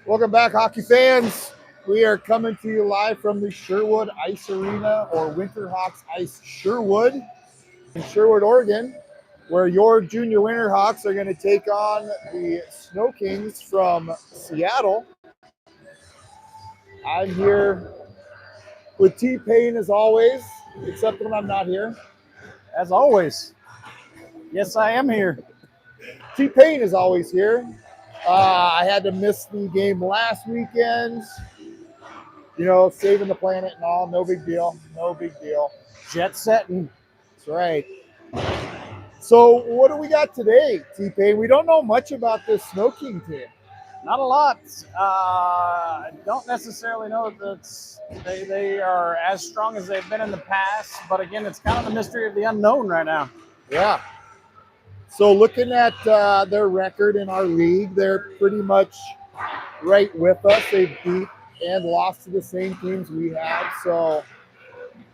Welcome back, hockey fans. We are coming to you live from the Sherwood Ice Arena, or Winterhawks Ice Sherwood, in Sherwood, Oregon, where your Junior Winterhawks are going to take on the Snow Kings from Seattle. I'm here with T-Pain as always, except when I'm not here. As always. Yes, I am here. T-Pain is always here. I had to miss the game last weekend. You know, saving the planet and all, no big deal. No big deal. Jet setting. That's right. So what do we got today, T-Pain? We don't know much about this Snow King team. Not a lot. I don't necessarily know that they are as strong as they've been in the past, but again, it's kind of the mystery of the unknown right now. Yeah. So looking at their record in our league, they're pretty much right with us. They've beat and lost to the same teams we have. So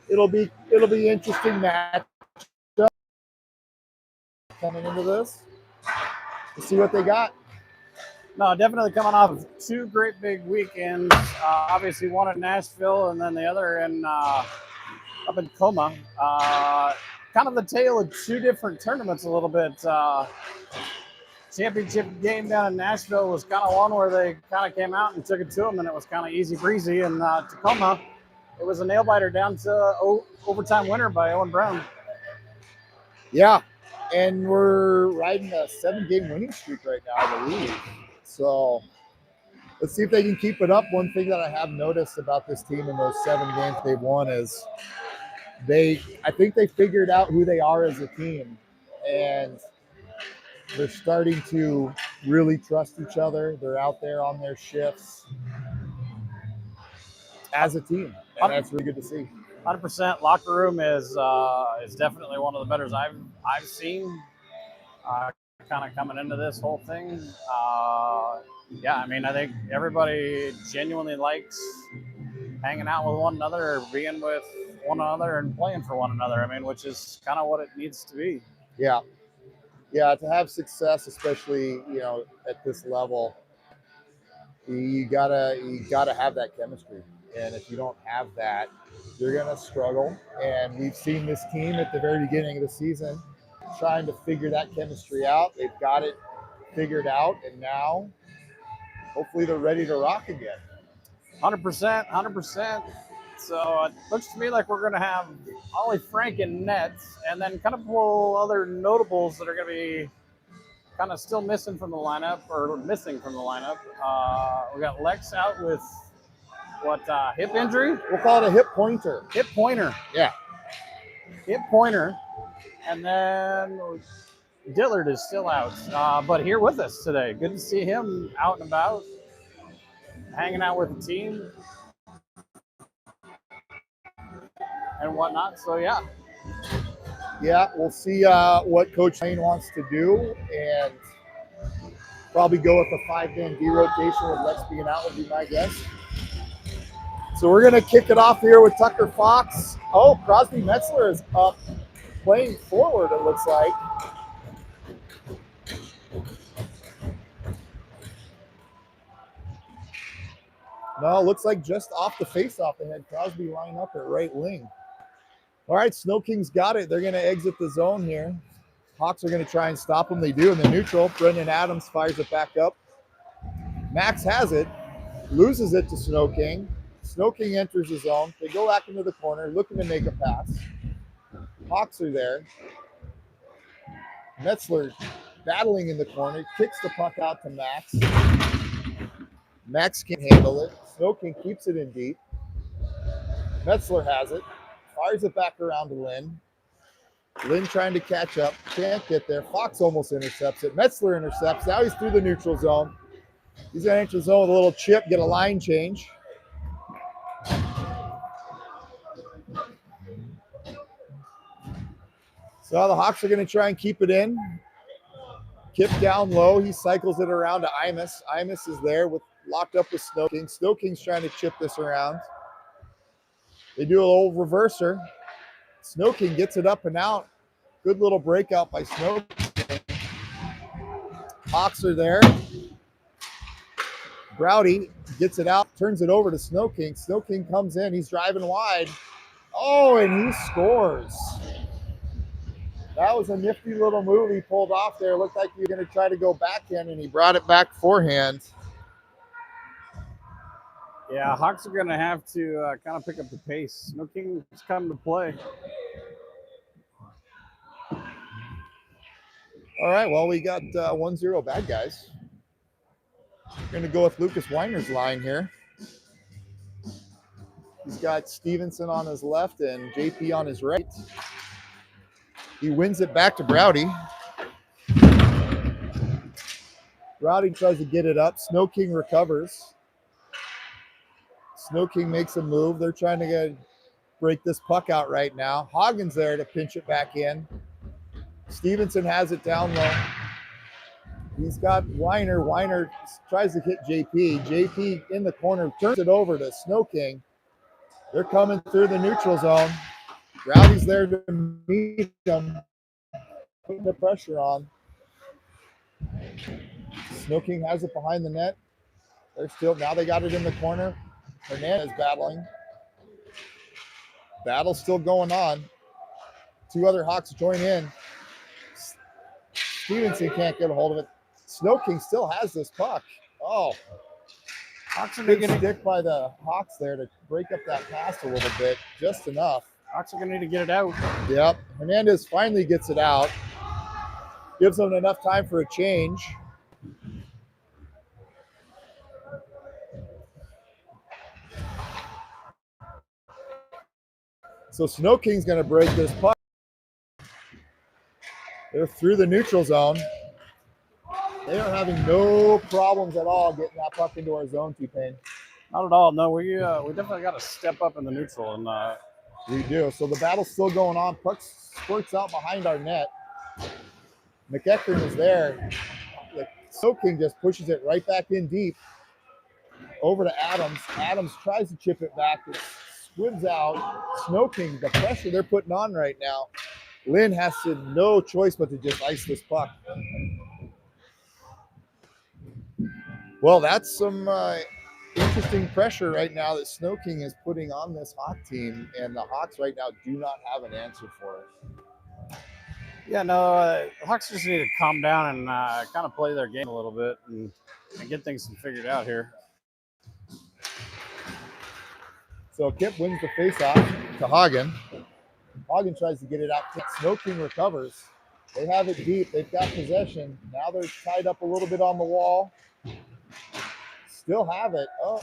it'll be interesting match coming into this. Let's see what they got. No, definitely coming off of two great big weekends. Obviously, one in Nashville and then the other up in Tacoma. Kind of the tale of two different tournaments a little bit. Championship game down in Nashville was kind of one where they kind of came out and took it to them, and it was kind of easy breezy. And Tacoma, it was a nail biter down to overtime winner by Owen Brown. Yeah, and we're riding a 7-game winning streak right now, I believe. So let's see if they can keep it up. One thing that I have noticed about this team in those 7 games they've won is I think they figured out who they are as a team, and they're starting to really trust each other. They're out there on their shifts as a team, and that's really good to see. 100%. Locker room is definitely one of the better I've seen. Kind of coming into this whole thing. Yeah, I mean, I think everybody genuinely likes hanging out with one another, being with one another, and playing for one another. I mean, which is kind of what it needs to be. Yeah, to have success, especially at this level, you gotta have that chemistry. And if you don't have that, you're gonna struggle. And we've seen this team at the very beginning of the season trying to figure that chemistry out. They've got it figured out, and now hopefully they're ready to rock again. 100%. So it looks to me like we're going to have Ollie Frank in nets, and then kind of pull other notables that are going to be kind of still missing from the lineup. We got Lex out with hip injury? We'll call it a hip pointer. Hip pointer. Yeah. Hip pointer. And then Dillard is still out, but here with us today. Good to see him out and about, hanging out with the team and whatnot. So, yeah. Yeah, we'll see what Coach Lane wants to do, and probably go with a 5-man D rotation with Lex being out would be my guess. So we're going to kick it off here with Tucker Fox. Oh, Crosby Metzler is up, playing forward, it looks like. No, it looks like just off the faceoff, they had Crosby line up at right wing. All right, Snow Kings got it. They're going to exit the zone here. Hawks are going to try and stop them. They do in the neutral. Brendan Adams fires it back up. Max has it, loses it to Snow King. Snow King enters the zone. They go back into the corner, looking to make a pass. Hawks are there. Metzler battling in the corner, kicks the puck out to Max. Max can handle it. Snow King keeps it in deep. Metzler has it, fires it back around to Lynn. Lynn trying to catch up, can't get there. Fox almost intercepts it. Metzler intercepts. Now he's through the neutral zone. He's going to enter the zone with a little chip, get a line change. So the Hawks are going to try and keep it in. Kip down low. He cycles it around to Imus. Imus is there locked up with Snow King. Snow King's trying to chip this around. They do a little reverser. Snow King gets it up and out. Good little breakout by Snow King. Hawks are there. Browdy gets it out, turns it over to Snow King. Snow King comes in. He's driving wide. Oh, and he scores. That was a nifty little move he pulled off there. Looked like he was going to try to go backhand, and he brought it back forehand. Yeah, Hawks are going to have to kind of pick up the pace. Snow King's come to play. All right, well, we got 1-0 bad guys. We're going to go with Lucas Weiner's line here. He's got Stevenson on his left and JP on his right. He wins it back to Browdy. Browdy tries to get it up. Snow King recovers. Snow King makes a move. They're trying to break this puck out right now. Hagen's there to pinch it back in. Stevenson has it down low. He's got Weiner. Weiner tries to hit JP. JP in the corner turns it over to Snow King. They're coming through the neutral zone. Browdy's there to meet them, putting the pressure on. Snow King has it behind the net. Now they got it in the corner. Hernandez battling. Battle's still going on. Two other Hawks join in. Stevenson can't get a hold of it. Snow King still has this puck. Oh, Hawks are good going to stick by the Hawks there to break up that pass a little bit, just enough. Hawks are going to need to get it out. Yep. Hernandez finally gets it out. Gives them enough time for a change. So Snow King's going to break this puck. They're through the neutral zone. They are having no problems at all getting that puck into our zone, T-Pain. Not at all. No, we definitely got to step up in the neutral, and we do. So the battle's still going on. Puck squirts out behind our net. McEachern is there. The Snow King just pushes it right back in deep. Over to Adams. Adams tries to chip it back. It squibs out. Snow King, the pressure they're putting on right now. Lynn has no choice but to just ice this puck. Well, that's some interesting pressure right now that Snow King is putting on this Hawk team, and the Hawks right now do not have an answer for it. Yeah, no, Hawks just need to calm down and kind of play their game a little bit and get things figured out here. So Kip wins the faceoff to Hagen. Hagen tries to get it out. Snow King recovers. They have it deep. They've got possession. Now they're tied up a little bit on the wall. Still have it. Oh,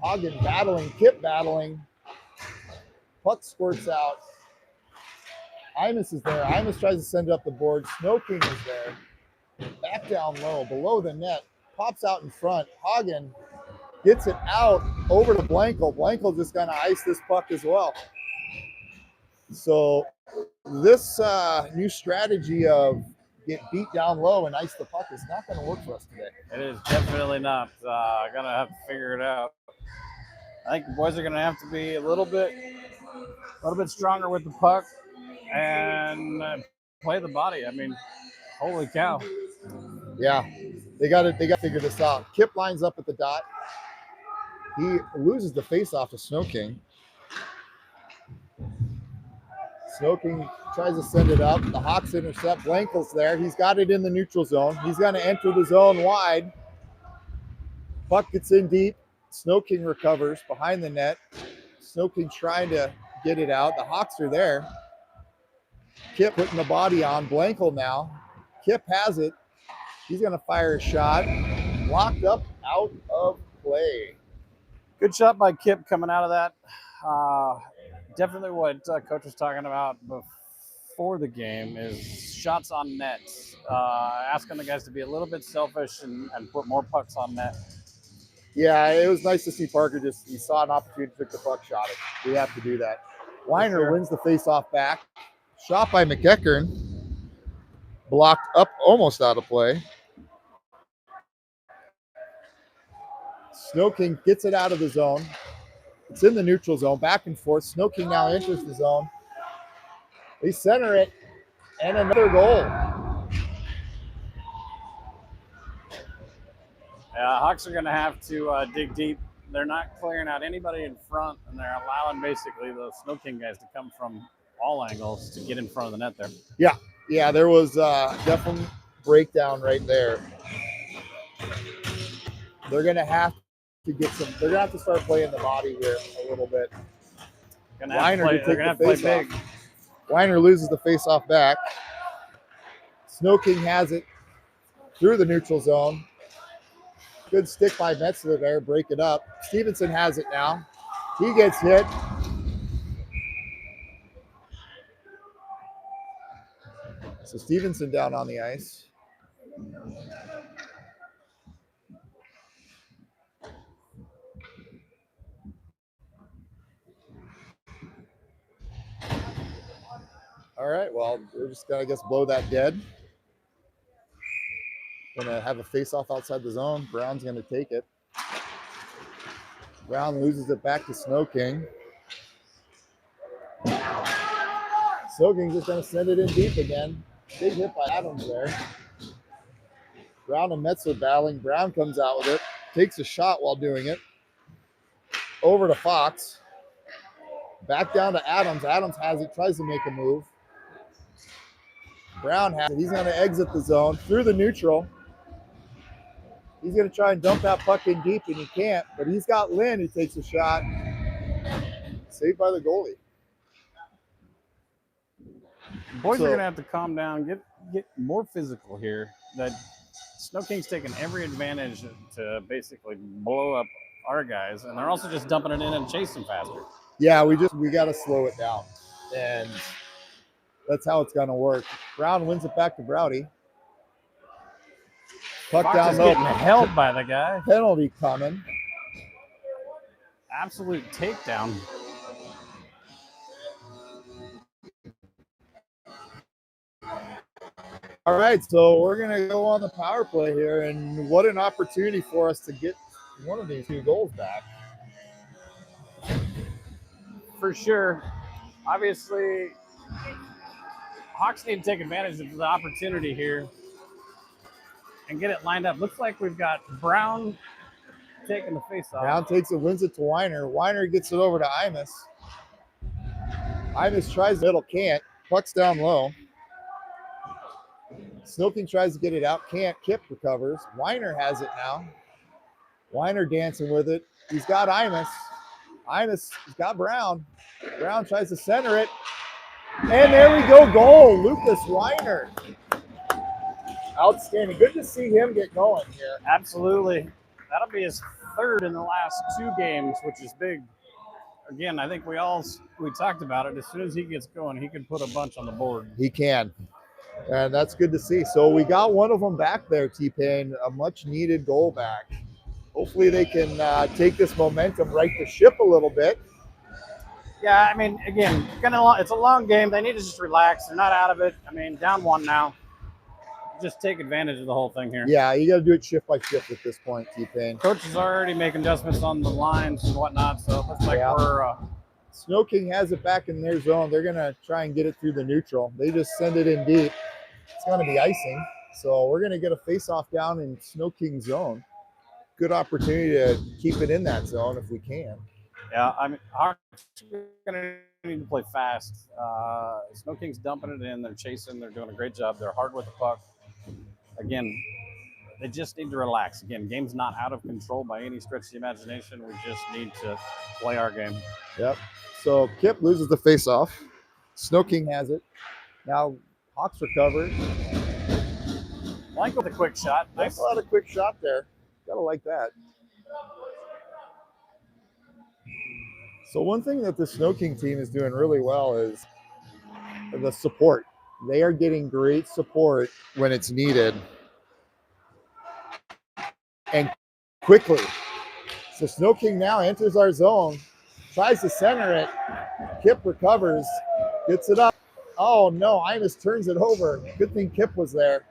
Hagen battling. Kip battling. Puck squirts out. Imus is there. Imus tries to send it up the board. Snow King is there. Back down low, below the net. Pops out in front. Hagen gets it out over to Blanco. Blanco just going to ice this puck as well. So this new strategy of get beat down low and ice the puck is not going to work for us today. It is definitely not. Going to have to figure it out. I think the boys are going to have to be a little bit stronger with the puck and play the body. I mean, holy cow. Yeah, they got to figure this out. Kip lines up at the dot. He loses the face-off to Snow King. Snow King tries to send it up. The Hawks intercept. Blankel's there. He's got it in the neutral zone. He's going to enter the zone wide. Puck gets in deep. Snow King recovers behind the net. Snow King trying to get it out. The Hawks are there. Kip putting the body on. Blankel now. Kip has it. He's going to fire a shot. Locked up out of play. Good shot by Kip coming out of that. Definitely what Coach was talking about before the game is shots on net. Asking the guys to be a little bit selfish and put more pucks on net. Yeah, it was nice to see Parker he saw an opportunity, took the puck, shot it. We have to do that. Weiner wins the faceoff back. Shot by McEachern. Blocked up, almost out of play. Snow King gets it out of the zone. It's in the neutral zone, back and forth. Snow King now enters the zone. They center it, and another goal. Hawks are going to have to dig deep. They're not clearing out anybody in front, and they're allowing basically the Snow King guys to come from all angles to get in front of the net there. Yeah, there was definitely breakdown right there. They're going to have to get some. They're going to have to start playing the body here a little bit. They're going to have to play big. Weiner loses the face-off back. Snow King has it through the neutral zone. Good stick by Metzler there, break it up. Stevenson has it now. He gets hit. So Stevenson down on the ice. All right, well, we're just going to, I guess, blow that dead. Going to have a face-off outside the zone. Brown's going to take it. Brown loses it back to Snow King. Snow King's just going to send it in deep again. Big hit by Adams there. Brown and Metzler battling. Brown comes out with it. Takes a shot while doing it. Over to Fox. Back down to Adams. Adams has it. Tries to make a move. Brown has it. He's going to exit the zone through the neutral. He's going to try and dump that puck in deep, and he can't. But he's got Lynn who takes a shot. Saved by the goalie. Boys are going to have to calm down, get more physical here. That Snow King's taking every advantage to basically blow up our guys, and they're also just dumping it in and chasing faster. Yeah, we got to slow it down, and that's how it's going to work. Brown wins it back to Browdy. Puck Fox down is low. Getting held by the guy. Penalty coming. Absolute takedown. All right, so we're going to go on the power play here, and what an opportunity for us to get one of these 2 goals back. For sure. Obviously, Hawks need to take advantage of the opportunity here and get it lined up. Looks like we've got Brown taking the face-off. Brown takes it, wins it to Weiner. Weiner gets it over to Imus. Imus tries the middle, can't. Puck's down low. Snow King tries to get it out, can't. Kip recovers. Weiner has it now. Weiner dancing with it. He's got Imus. Imus has got Brown. Brown tries to center it. And there we go, goal. Lucas Weiner. Outstanding. Good to see him get going here. Absolutely. That'll be his 3rd in the last 2 games, which is big. Again, I think we talked about it. As soon as he gets going, he can put a bunch on the board. He can. And that's good to see. So we got one of them back there, T-Pain, a much-needed goal back. Hopefully they can take this momentum, right the ship a little bit. Yeah, I mean, again, it's a long game. They need to just relax. They're not out of it. I mean, down 1 now. Just take advantage of the whole thing here. Yeah, you got to do it shift by shift at this point, T-Pain. Coach is already making adjustments on the lines and whatnot, so it looks like we're Snow King has it back in their zone. They're going to try and get it through the neutral. They just send it in deep. It's going to be icing. So we're going to get a face-off down in Snow King's zone. Good opportunity to keep it in that zone if we can. Yeah, I mean, Hawks are going to need to play fast. Snow King's dumping it in. They're chasing. They're doing a great job. They're hard with the puck. Again, they just need to relax. Again, game's not out of control by any stretch of the imagination. We just need to play our game. Yep. So Kip loses the face-off. Snow King has it. Now Hawks recover. Blank with a quick shot. Nice. A lot of quick shot there. Gotta like that. So one thing that the Snow King team is doing really well is the support. They are getting great support when it's needed. And quickly. So Snow King now enters our zone, tries to center it. Kip recovers, gets it up. Oh no, Imus turns it over. Good thing Kip was there.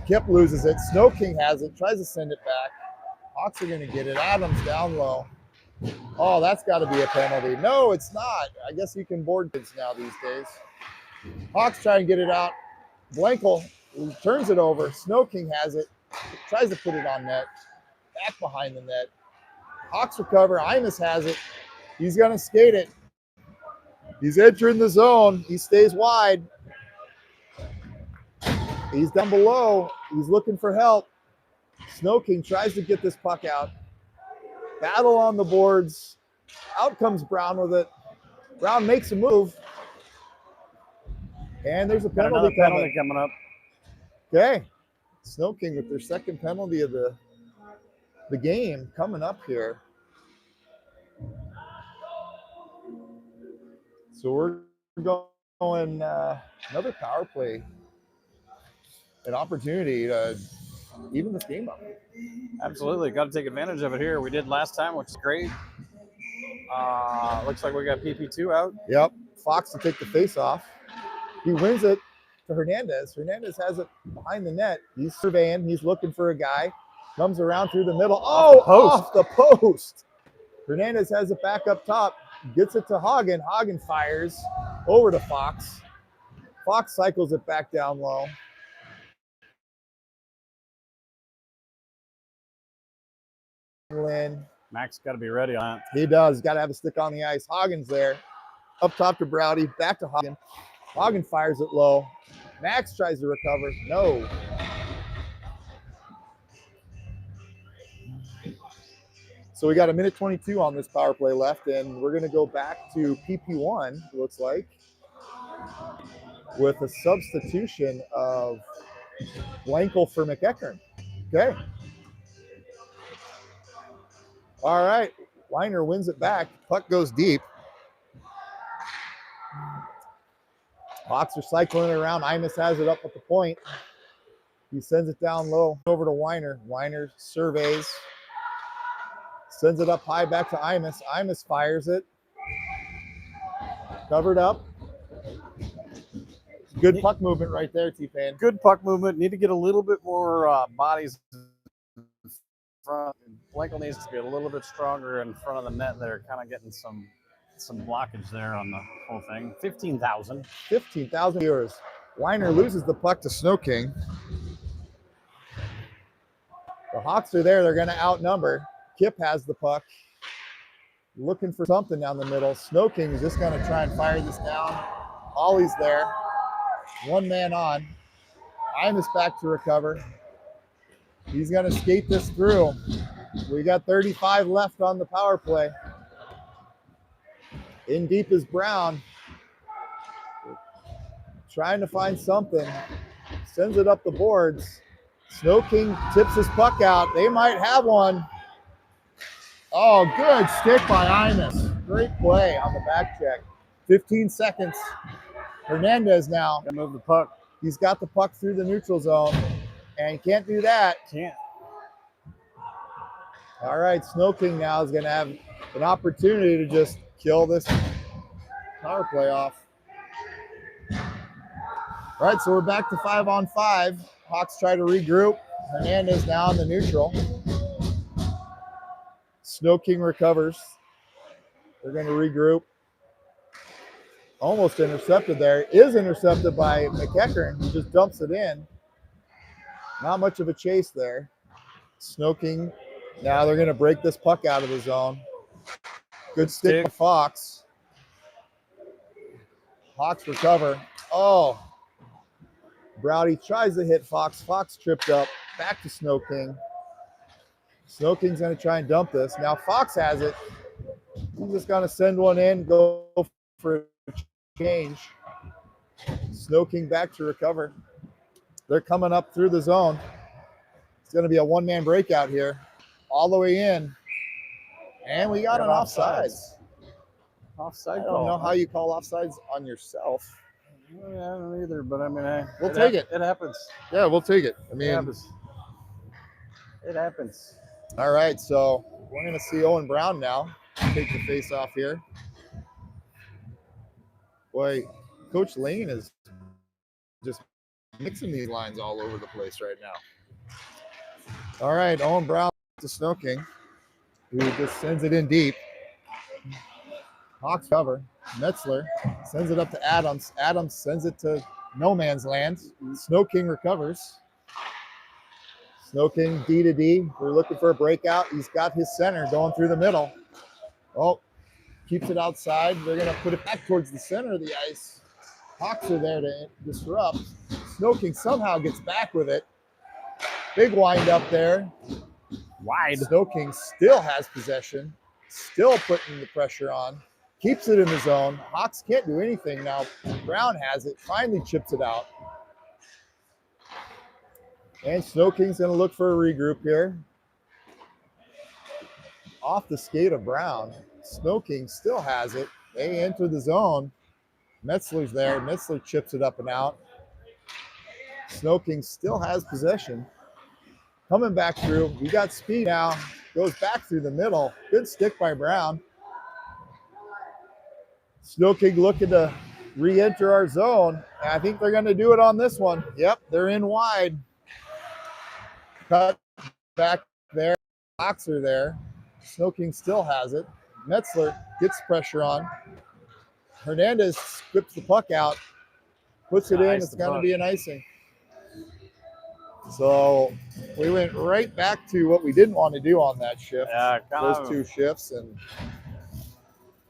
Kip loses it. Snow King has it, tries to send it back. Hawks are going to get it. Adams down low. Oh, that's got to be a penalty. No, it's not. I guess you can board kids now these days. Hawks try and get it out. Blankel turns it over. Snow King has it. tries to put it on net. Back behind the net. Hawks recover. Imus has it. He's going to skate it. He's entering the zone. He stays wide. He's down below. He's looking for help. Snow King tries to get this puck out. Battle on the boards. Out comes Brown with it. Brown makes a move. And there's a penalty coming up. Okay. Snow King with their second penalty of the game coming up here. So we're going another power play. An opportunity to even this game up. Absolutely. Got to take advantage of it here. We did last time, which is great. Looks like we got PP2 out. Yep. Fox to take the face off. He wins it to Hernandez. Hernandez has it behind the net. He's surveying. He's looking for a guy. Comes around through the middle. Oh, off the post. Hernandez has it back up top. Gets it to Hagen. Hagen fires over to Fox. Fox cycles it back down low. Max got to be ready on it. He does. Got to have a stick on the ice. Hagen's there. Up top to Browdy. Back to Hagen. Hagen fires it low. Max tries to recover. No. So we got a minute 22 on this power play left, and we're going to go back to PP1, it looks like, with a substitution of Blankel for McEachern. Okay. All right. Weiner wins it back. Puck goes deep. Hawks are cycling it around. Imus has it up at the point. He sends it down low over to Weiner. Weiner surveys. Sends it up high back to Imus. Imus fires it. Covered up. Good puck movement right there, T-Pan. Good puck movement. Need to get a little bit more bodies in front. Blankel needs to be a little bit stronger in front of the net there. Kind of getting some blockage there on the whole thing. 15,000. 15,000 viewers. Weiner loses the puck to Snow King. The Hawks are there. They're going to outnumber. Kip has the puck. Looking for something down the middle. Snow King is just going to try and fire this down. Ollie's there. One man on. Imus back to recover. He's going to skate this through. We got 35 left on the power play. In deep is Brown. Trying to find something. Sends it up the boards. Snow King tips his puck out. They might have one. Oh, good stick by Imus. Great play on the back check. 15 seconds. Hernandez now. Gotta move the puck. He's got the puck through the neutral zone. And can't do that. Can't. All right, Snow King now is going to have an opportunity to just kill this power play off. All right, so we're back to 5-on-5. Hawks try to regroup. Hernandez now in the neutral. Snow King recovers. They're going to regroup. Almost intercepted there. Is intercepted by McEachern, who just dumps it in. Not much of a chase there. Snow King. Now they're going to break this puck out of the zone. Good stick by Fox. Hawks recover. Oh. Browdy tries to hit Fox. Fox tripped up. Back to Snow King. Snow King's going to try and dump this. Now Fox has it. He's just going to send one in, go for a change. Snow King back to recover. They're coming up through the zone. It's going to be a one-man breakout here. All the way in. And we got an offsides. Offside I call. don't know how you call offsides on yourself. I don't either, but I mean, we'll take it. It happens. Yeah, we'll take it. I mean, it happens. All right, so we're going to see Owen Brown now take the face off here. Boy, Coach Lane is just mixing these lines all over the place right now. All right, Owen Brown to Snow King, who just sends it in deep. Hawks cover. Metzler sends it up to Adams. Adams sends it to no man's land. Snow King recovers. Snow King D to D. We're looking for a breakout. He's got his center going through the middle. Oh, keeps it outside. They're going to put it back towards the center of the ice. Hawks are there to disrupt. Snow King somehow gets back with it. Big wind up there. Wide. Snow King still has possession. Still putting the pressure on. Keeps it in the zone. Hawks can't do anything now. Brown has it. Finally chips it out. And Snow King's going to look for a regroup here. Off the skate of Brown. Snow King still has it. They enter the zone. Metzler's there. Metzler chips it up and out. Snow King still has possession. Coming back through. We got speed now. Goes back through the middle. Good stick by Brown. Snow King looking to re-enter our zone. I think they're going to do it on this one. Yep, they're in wide. Cut back there. Hawks are there. Snow King still has it. Metzler gets pressure on. Hernandez scripts the puck out. Puts it in. It's going to be an icing. So we went right back to what we didn't want to do on that shift. Yeah, those two shifts. And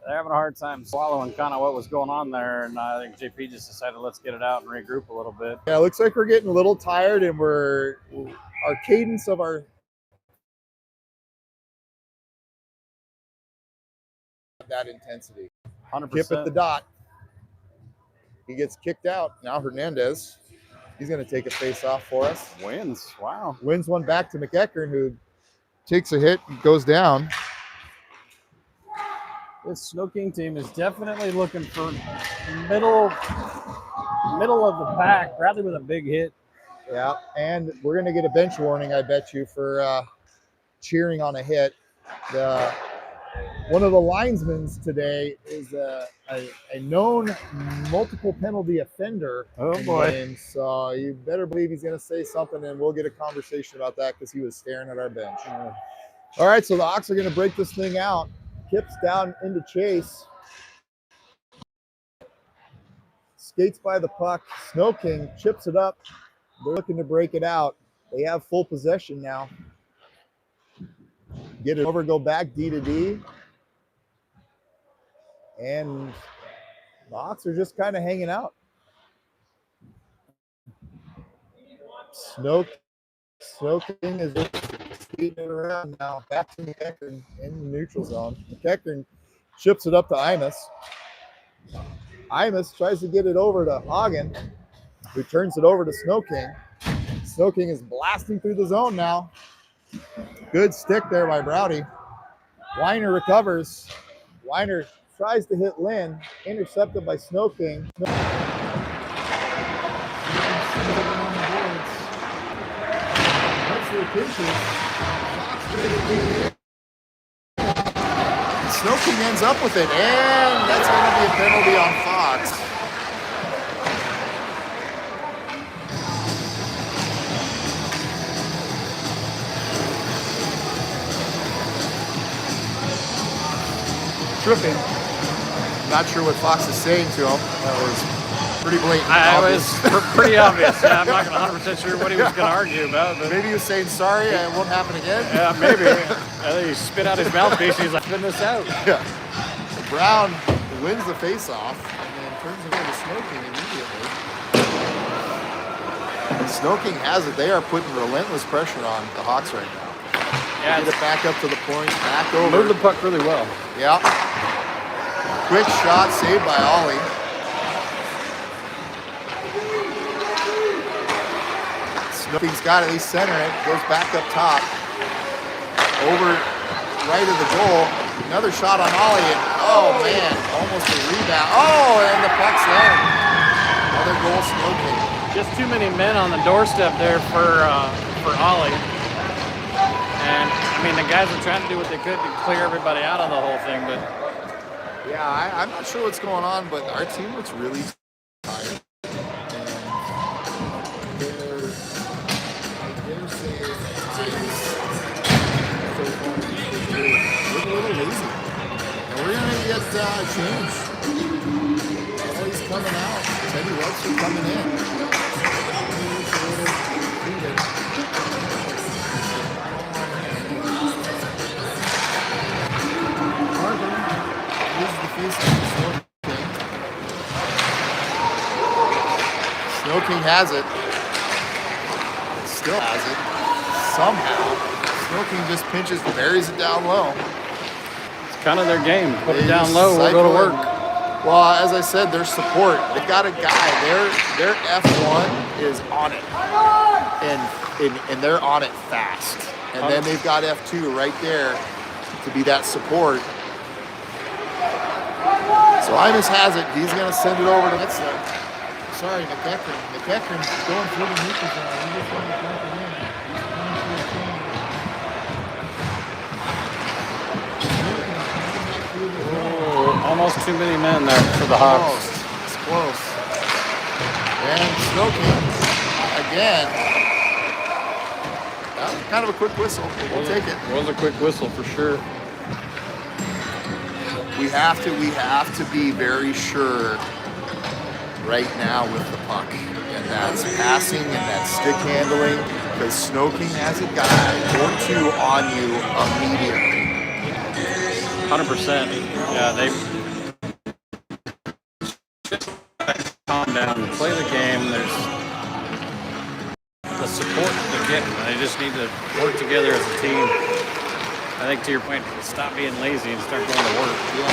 they're having a hard time swallowing kind of what was going on there, and I think JP just decided let's get it out and regroup a little bit. Yeah, it looks like we're getting a little tired, and our cadence of our that intensity. 100%. Kip at the dot. He gets kicked out. Now Hernandez, he's going to take a face off for us. Wins. Wow. Wins one back to McEachern, who takes a hit and goes down. This Snow King team is definitely looking for middle of the pack, rather with a big hit. Yeah, and we're going to get a bench warning, I bet you, for cheering on a hit. One of the linesmen today is a known multiple penalty offender. Oh, boy. And so you better believe he's going to say something, and we'll get a conversation about that because he was staring at our bench. All right, so the Hawks are going to break this thing out. Kips down into chase. Skates by the puck. Snow King chips it up. They're looking to break it out. They have full possession now. Get it over, go back D to D. And the Hawks are just kind of hanging out. Snow King is just skating it around now. Back to McEachern in the neutral zone. McEachern chips it up to Imus. Imus tries to get it over to Hagen, who turns it over to Snow King. Snow King is blasting through the zone now. Good stick there by Browdy. Weiner recovers. Weiner tries to hit Lynn, intercepted by Snow King. Snow King ends up with it, and that's going to be a penalty on Fox. Tripping. Not sure what Fox is saying to him. That was pretty blatant. It was pretty obvious. Yeah, I'm not 100% sure what he was going to argue about. But maybe he was saying sorry, it won't happen again. Yeah, maybe. I think he spit out his mouthpiece. He's like, spin this out. Yeah. Brown wins the face-off and then turns it over to Snow King immediately. And Snow King has it. They are putting relentless pressure on the Hawks right now. Yeah, get it back up to the point, back over. Move the puck really well. Yeah. Quick shot saved by Ollie. Snow King's got it. They center it. Goes back up top. Over right of the goal. Another shot on Ollie. And, oh, man. Almost a rebound. Oh, and the puck's there. Another goal, Snow King. Just too many men on the doorstep there for Ollie. And, I mean, the guys were trying to do what they could to clear everybody out of the whole thing, but... Yeah, I'm not sure what's going on, but our team looks really tired. And they're saying at times so far we're a little lazy. And we're going to get a change. Ollie's coming out. Teddy Webster coming in. King has it. Still has it. Somehow. Snow King just pinches, buries it down low. It's kind of their game. Put it down low, we'll go to work. Well, as I said, their support. They've got a guy. Their F1 is on it. And they're on it fast. And then they've got F2 right there to be that support. So Imus has it. He's going to send it over to Metzler. Sorry, McEachran. McEachran's going through the neutral zone. He just wanted to drop it in. Almost too many men there for the Hawks. It's close. And Snow King again. Kind of a quick whistle. We'll take it. It was a quick whistle for sure. We have to be very sure right now with the puck. And that's passing and that's stick handling, because Snow King has a guy or two on you immediately. 100%. Yeah, they calm down and play the game. There's the support they're getting. They just need to work together as a team. I think to your point, stop being lazy and start going to work. Yeah.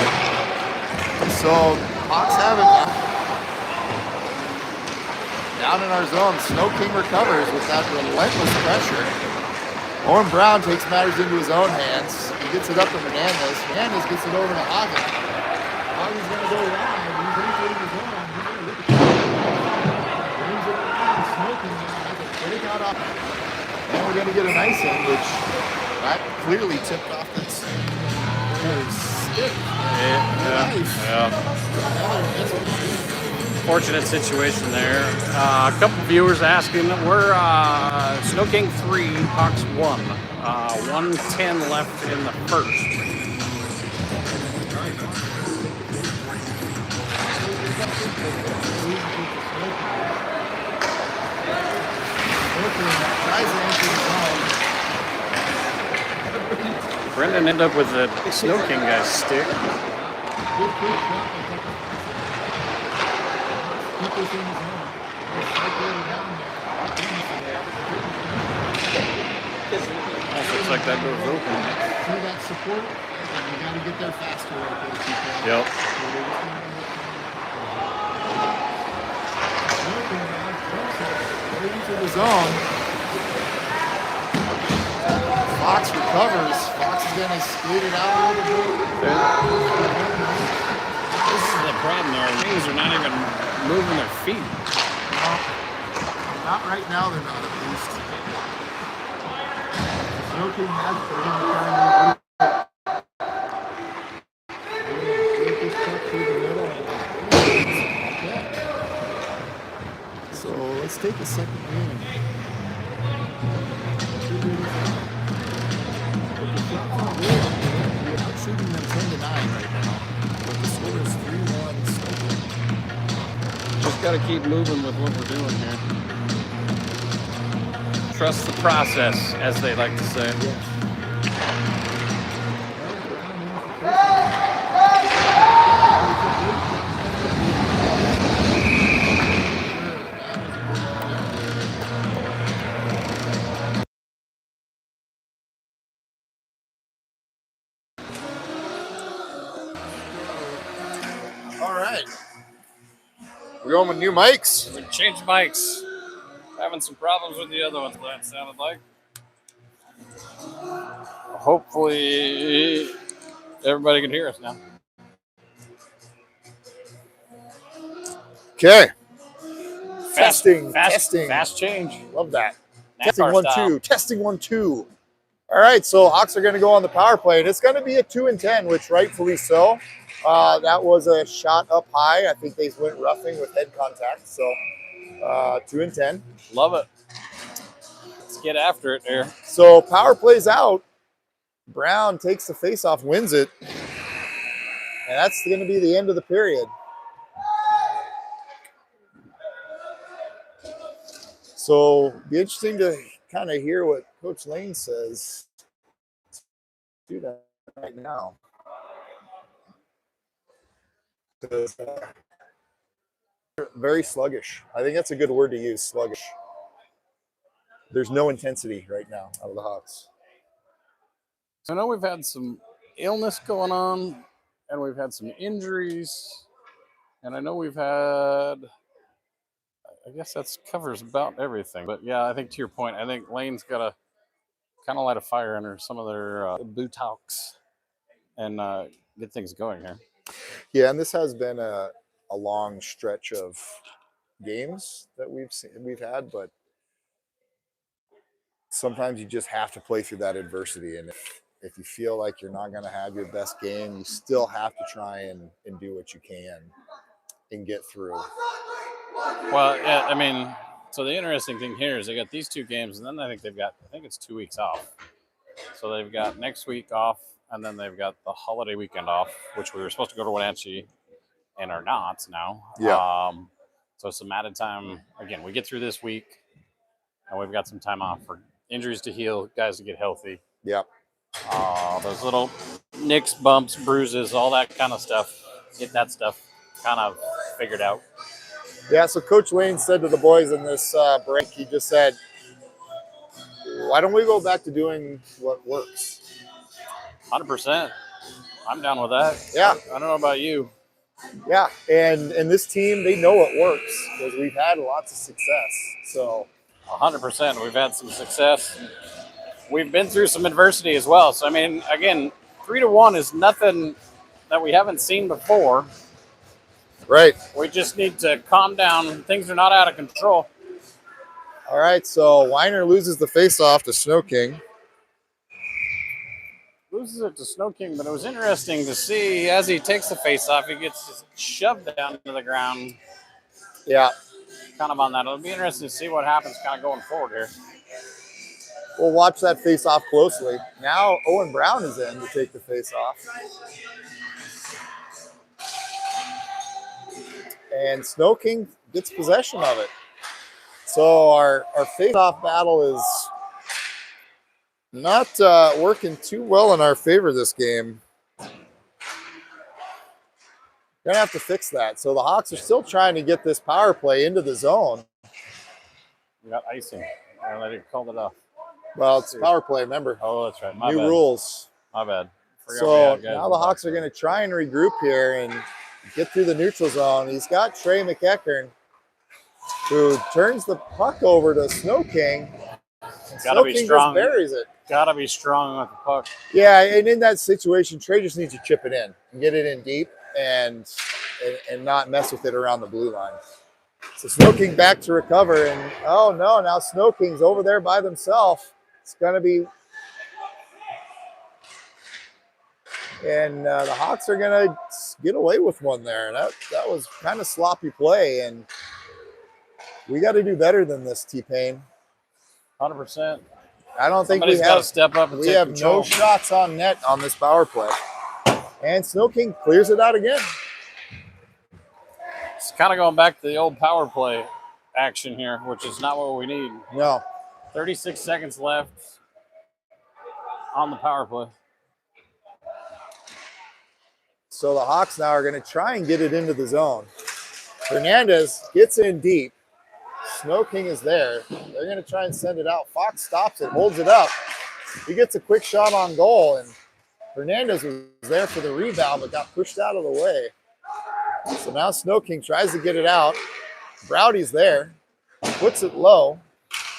So Hawks have it now. Down in our zone, Snow King recovers with that relentless pressure. Owen Brown takes matters into his own hands. He gets it up to Hernandez. Hernandez gets it over to Hagen. Hagen's going to go wide. He's entering his zone. He's going to look at it. Brings it around. Snow King has a break out up. And we're going to get a nice in, which that clearly tipped off that stick. Yeah. Fortunate situation there. A couple viewers asking, we're Snow King 3, Hawks 1. 1:10 left in the first. Brendan ended up with the Snow King guy's stick. Looks like that goes open. See that support? You got to get there faster right there. Yep. Into the zone. Fox recovers. Fox is going to skate it out a little bit. This is the problem. Our wings are not even moving their feet. No, not right now. They're not, at least. Snow King has it. They're going to try and get this puck through the middle. So let's take a second game. We're out shooting them 10-9 right now, but the score is 3-1. Just got to keep moving with what we're doing here. Trust the process, as they like to say. All right. We're going with new mics. We changed mics. Having some problems with the other ones, that sounded like. Hopefully, everybody can hear us now. Okay. Fast Testing. Fast change. Love that. NASCAR Testing 1 style. 2. Testing 1 2. All right, so Hawks are going to go on the power play, and it's going to be a 2-10, which rightfully so. That was a shot up high. I think they went roughing with head contact, so 2-10. Love it. Let's get after it there. So power plays out. Brown takes the faceoff, wins it, and that's going to be the end of the period. So be interesting to kind of hear what Coach Lane says. Do that right now. Because Very sluggish. I think that's a good word to use, sluggish. There's no intensity right now out of the Hawks. So I know we've had some illness going on, and we've had some injuries, and I know we've had. I guess that covers about everything. But yeah, I think to your point, I think Lane's got to kind of light a fire under some of their buttocks and get things going here. Yeah, and this has been a long stretch of games that we've had, but sometimes you just have to play through that adversity. And if you feel like you're not going to have your best game, you still have to try and do what you can and get through. Well, yeah, I mean, so the interesting thing here is they got these 2 games, and then I think it's 2 weeks off. So they've got next week off, and then they've got the holiday weekend off, which we were supposed to go to Wenatchee and are not now. Yeah. So some added time. Again, we get through this week, and we've got some time off for injuries to heal, guys to get healthy. Yeah. Those little nicks, bumps, bruises, all that kind of stuff. Get that stuff kind of figured out. Yeah, so Coach Lane said to the boys in this break, he just said, why don't we go back to doing what works? 100%. I'm down with that. Yeah. I don't know about you. Yeah, and this team, they know it works because we've had lots of success. So 100%. We've had some success. We've been through some adversity as well. So, I mean, again, 3-1 is nothing that we haven't seen before. Right. We just need to calm down. Things are not out of control. All right, so Weiner loses the faceoff to Snow King. Loses it to Snow King, but it was interesting to see as he takes the faceoff, he gets shoved down to the ground. Yeah. Kind of on that. It'll be interesting to see what happens kind of going forward here. We'll watch that faceoff closely. Now Owen Brown is in to take the faceoff. And Snow King gets possession of it. So our face-off battle is not working too well in our favor this game. Gonna have to fix that. So the Hawks are still trying to get this power play into the zone. We got icing. I called it off. Well, it's power play, remember. Oh, that's right. New rules. My bad. So now the Hawks are going to try and regroup here and get through the neutral zone. He's got Trey McEachern, who turns the puck over to Snow King. Gotta be strong. Just buries it. Gotta be strong with the puck. Yeah, and in that situation, Trey just needs to chip it in and get it in deep and not mess with it around the blue line. So Snow King back to recover, and oh no, now Snow King's over there by themselves. It's going to be, and the Hawks are going to get away with one there. That was kind of sloppy play, and we got to do better than this, T-Pain. 100%. I don't think Somebody's got to step up and we take have control. no shots on net on this power play. And Snow King clears it out again. It's kind of going back to the old power play action here, which is not what we need. No. 36 seconds left on the power play. So the Hawks now are going to try and get it into the zone. Hernandez gets in deep. Snow King is there. They're going to try and send it out. Fox stops it, holds it up. He gets a quick shot on goal, and Hernandez was there for the rebound but got pushed out of the way. So now Snow King tries to get it out. Browdy's there, puts it low.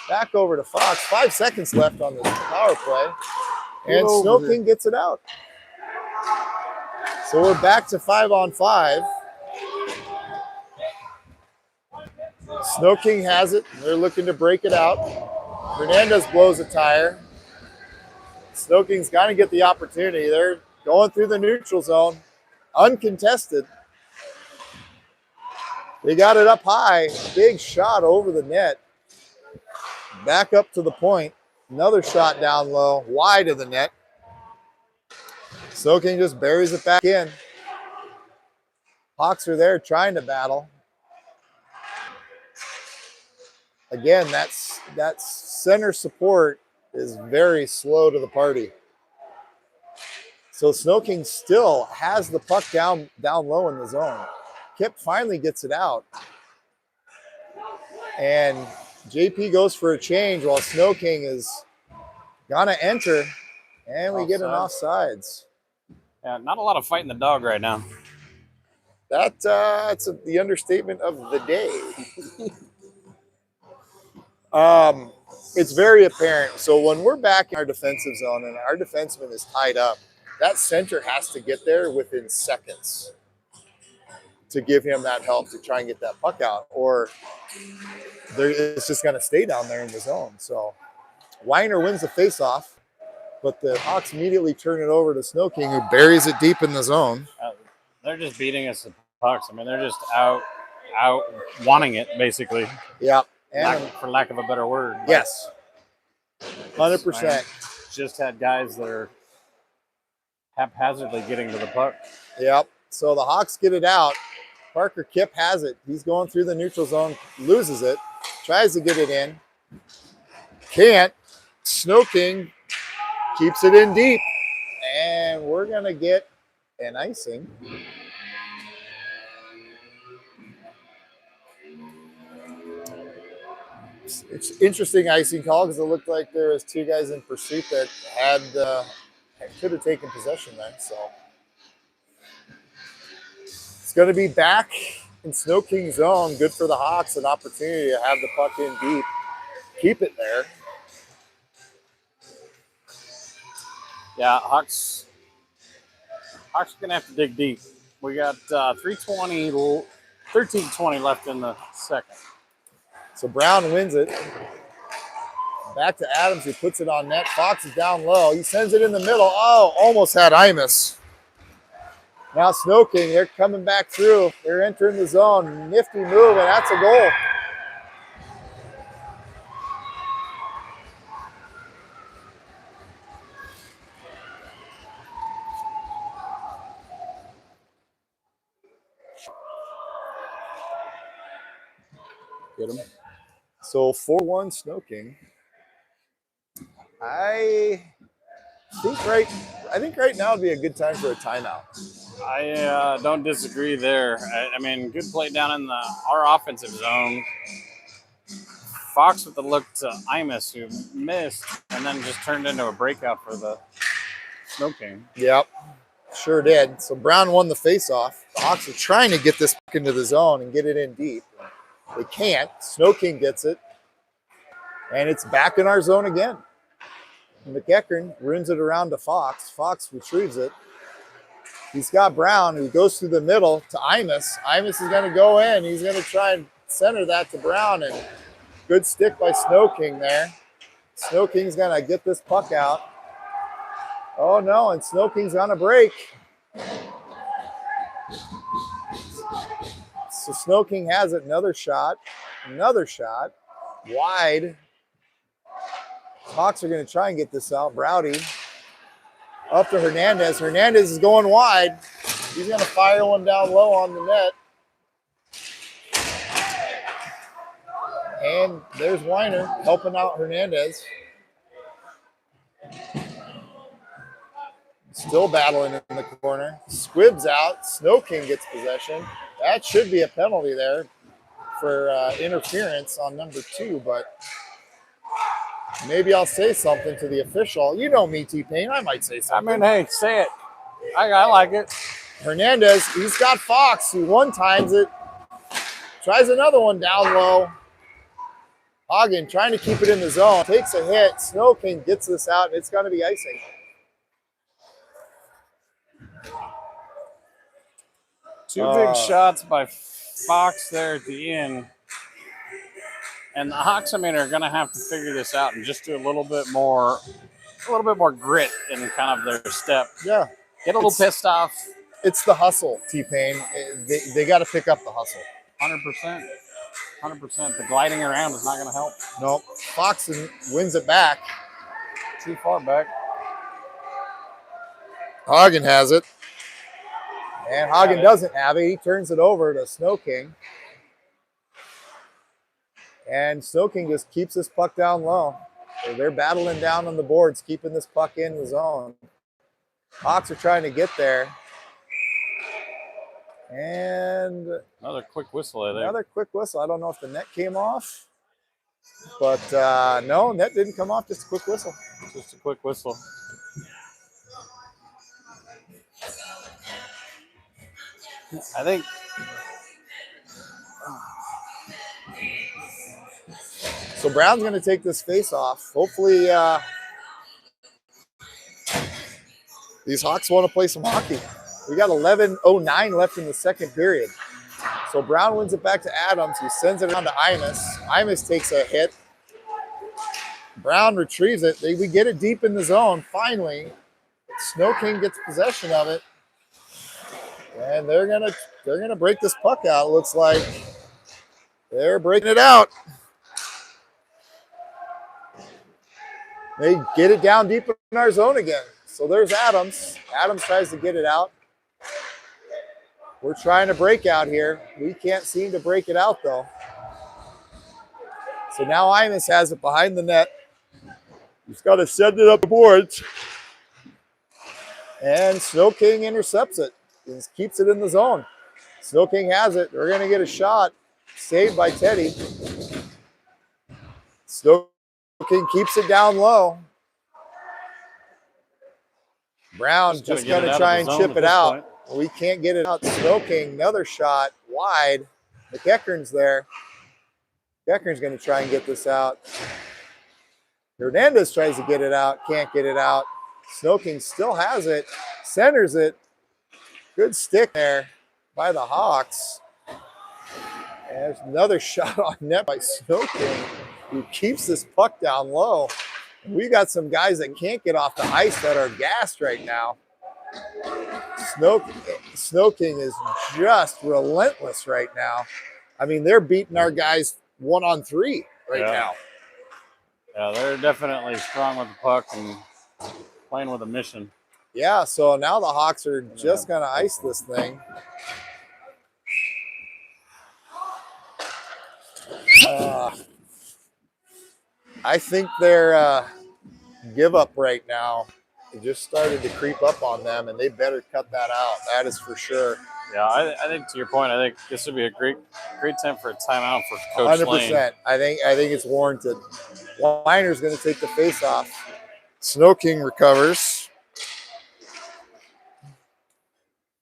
Back over to Fox. 5 seconds left on this power play. And Snow King gets it out. So we're back to 5-on-5. Snow King has it. They're looking to break it out. Hernandez blows a tire. Snow King's got to get the opportunity. They're going through the neutral zone. Uncontested. They got it up high. Big shot over the net. Back up to the point. Another shot down low. Wide of the net. Snow King just buries it back in. Hawks are there trying to battle. Again, that center support is very slow to the party. So Snow King still has the puck down low in the zone. Kip finally gets it out. And JP goes for a change while Snow King is gonna enter, and we get an offsides. Yeah, not a lot of fighting the dog right now. That's the understatement of the day. It's very apparent. So when we're back in our defensive zone and our defenseman is tied up, that center has to get there within seconds to give him that help to try and get that puck out, or it's just going to stay down there in the zone. So Weiner wins the faceoff, but the Hawks immediately turn it over to Snow King, who buries it deep in the zone. They're just beating us with pucks. I mean, they're just out wanting it, basically. Yeah. For lack of a better word. Yes. 100%. Just had guys that are haphazardly getting to the puck. Yep. So the Hawks get it out. Parker Kipp has it. He's going through the neutral zone, loses it, tries to get it in. Can't. Snow King keeps it in deep. And we're going to get an icing. It's interesting icing call because it looked like there was two guys in pursuit that could have taken possession there. So it's going to be back in Snow King's zone. Good for the Hawks, an opportunity to have the puck in deep, keep it there. Yeah, Hawks are going to have to dig deep. We got 13:20 left in the second. So Brown wins it. Back to Adams, who puts it on net. Fox is down low. He sends it in the middle. Oh, almost had Imus. Now Snow King, they're coming back through. They're entering the zone. Nifty move, and that's a goal. Get him. So 4-1 Snow King. I think right now would be a good time for a timeout. I don't disagree there. I mean, good play down in our offensive zone. Fox with the look to Imus, who missed and then just turned into a breakout for the Snow King. Yep, sure did. So Brown won the faceoff. The Hawks are trying to get this into the zone and get it in deep. They can't. Snow King gets it. And it's back in our zone again. McEachern runs it around to Fox. Fox retrieves it. He's got Brown, who goes through the middle to Imus. Imus is going to go in. He's going to try and center that to Brown. And good stick by Snow King there. Snow King's going to get this puck out. Oh, no, and Snow King's on a break. So Snow King has it. Another shot. Wide. Hawks are going to try and get this out. Browdy up to Hernandez. Hernandez is going wide. He's going to fire one down low on the net. And there's Weiner helping out Hernandez. Still battling in the corner. Squibs out. Snow King gets possession. That should be a penalty there for interference on number 2, but maybe I'll say something to the official. You know me, T-Pain. I might say something. I mean, hey, say it. I like it. Hernandez, he's got Fox, who one times it. Tries another one down low. Hagen trying to keep it in the zone. Takes a hit. Snow King gets this out, and it's going to be icing. Two big shots by Fox there at the end. And the Hawks, I mean, are going to have to figure this out and just do a little bit more grit in kind of their step. Yeah. Get a little pissed off. It's the hustle, T-Pain. They got to pick up the hustle. 100%. 100%. The gliding around is not going to help. Nope. Fox wins it back. Too far back. Hagen has it. And Hagen doesn't have it. He turns it over to Snow King. And Snow King just keeps this puck down low. So they're battling down on the boards, keeping this puck in the zone. Hawks are trying to get there. And another quick whistle, I think. Another quick whistle. I don't know if the net came off. But no, net didn't come off. Just a quick whistle. Just a quick whistle. I think so. Brown's going to take this face off. Hopefully, these Hawks want to play some hockey. We got 11:09 left in the second period. So Brown wins it back to Adams. He sends it around to Imus. Imus takes a hit. Brown retrieves it. We get it deep in the zone. Finally, Snow King gets possession of it, and they're gonna break this puck out. It looks like they're breaking it out. They get it down deep in our zone again. So there's Adams. Adams tries to get it out. We're trying to break out here. We can't seem to break it out though. So now Imus has it behind the net. He's got to send it up the boards. And Snow King intercepts it. He keeps it in the zone. Snow King has it. They're going to get a shot. Saved by Teddy. Snow King keeps it down low. Brown just going to try and chip it out. We can't get it out. Snow King, another shot wide. McEachern's there. McEachern's going to try and get this out. Hernandez tries to get it out. Can't get it out. Snow King still has it. Centers it. Good stick there by the Hawks. And there's another shot on net by Snow King, who keeps this puck down low. We got some guys that can't get off the ice that are gassed right now. Snow King is just relentless right now. I mean, they're beating our guys 1-on-3 right now. Yeah, they're definitely strong with the puck and playing with a mission. Yeah, so now the Hawks are just going to ice this thing. I think their give up right now just started to creep up on them, and they better cut that out. That is for sure. Yeah, I think to your point, I think this would be a great time for a timeout for Coach 100%. Lane. I think it's warranted. Weiner's going to take the face off. Snow King recovers.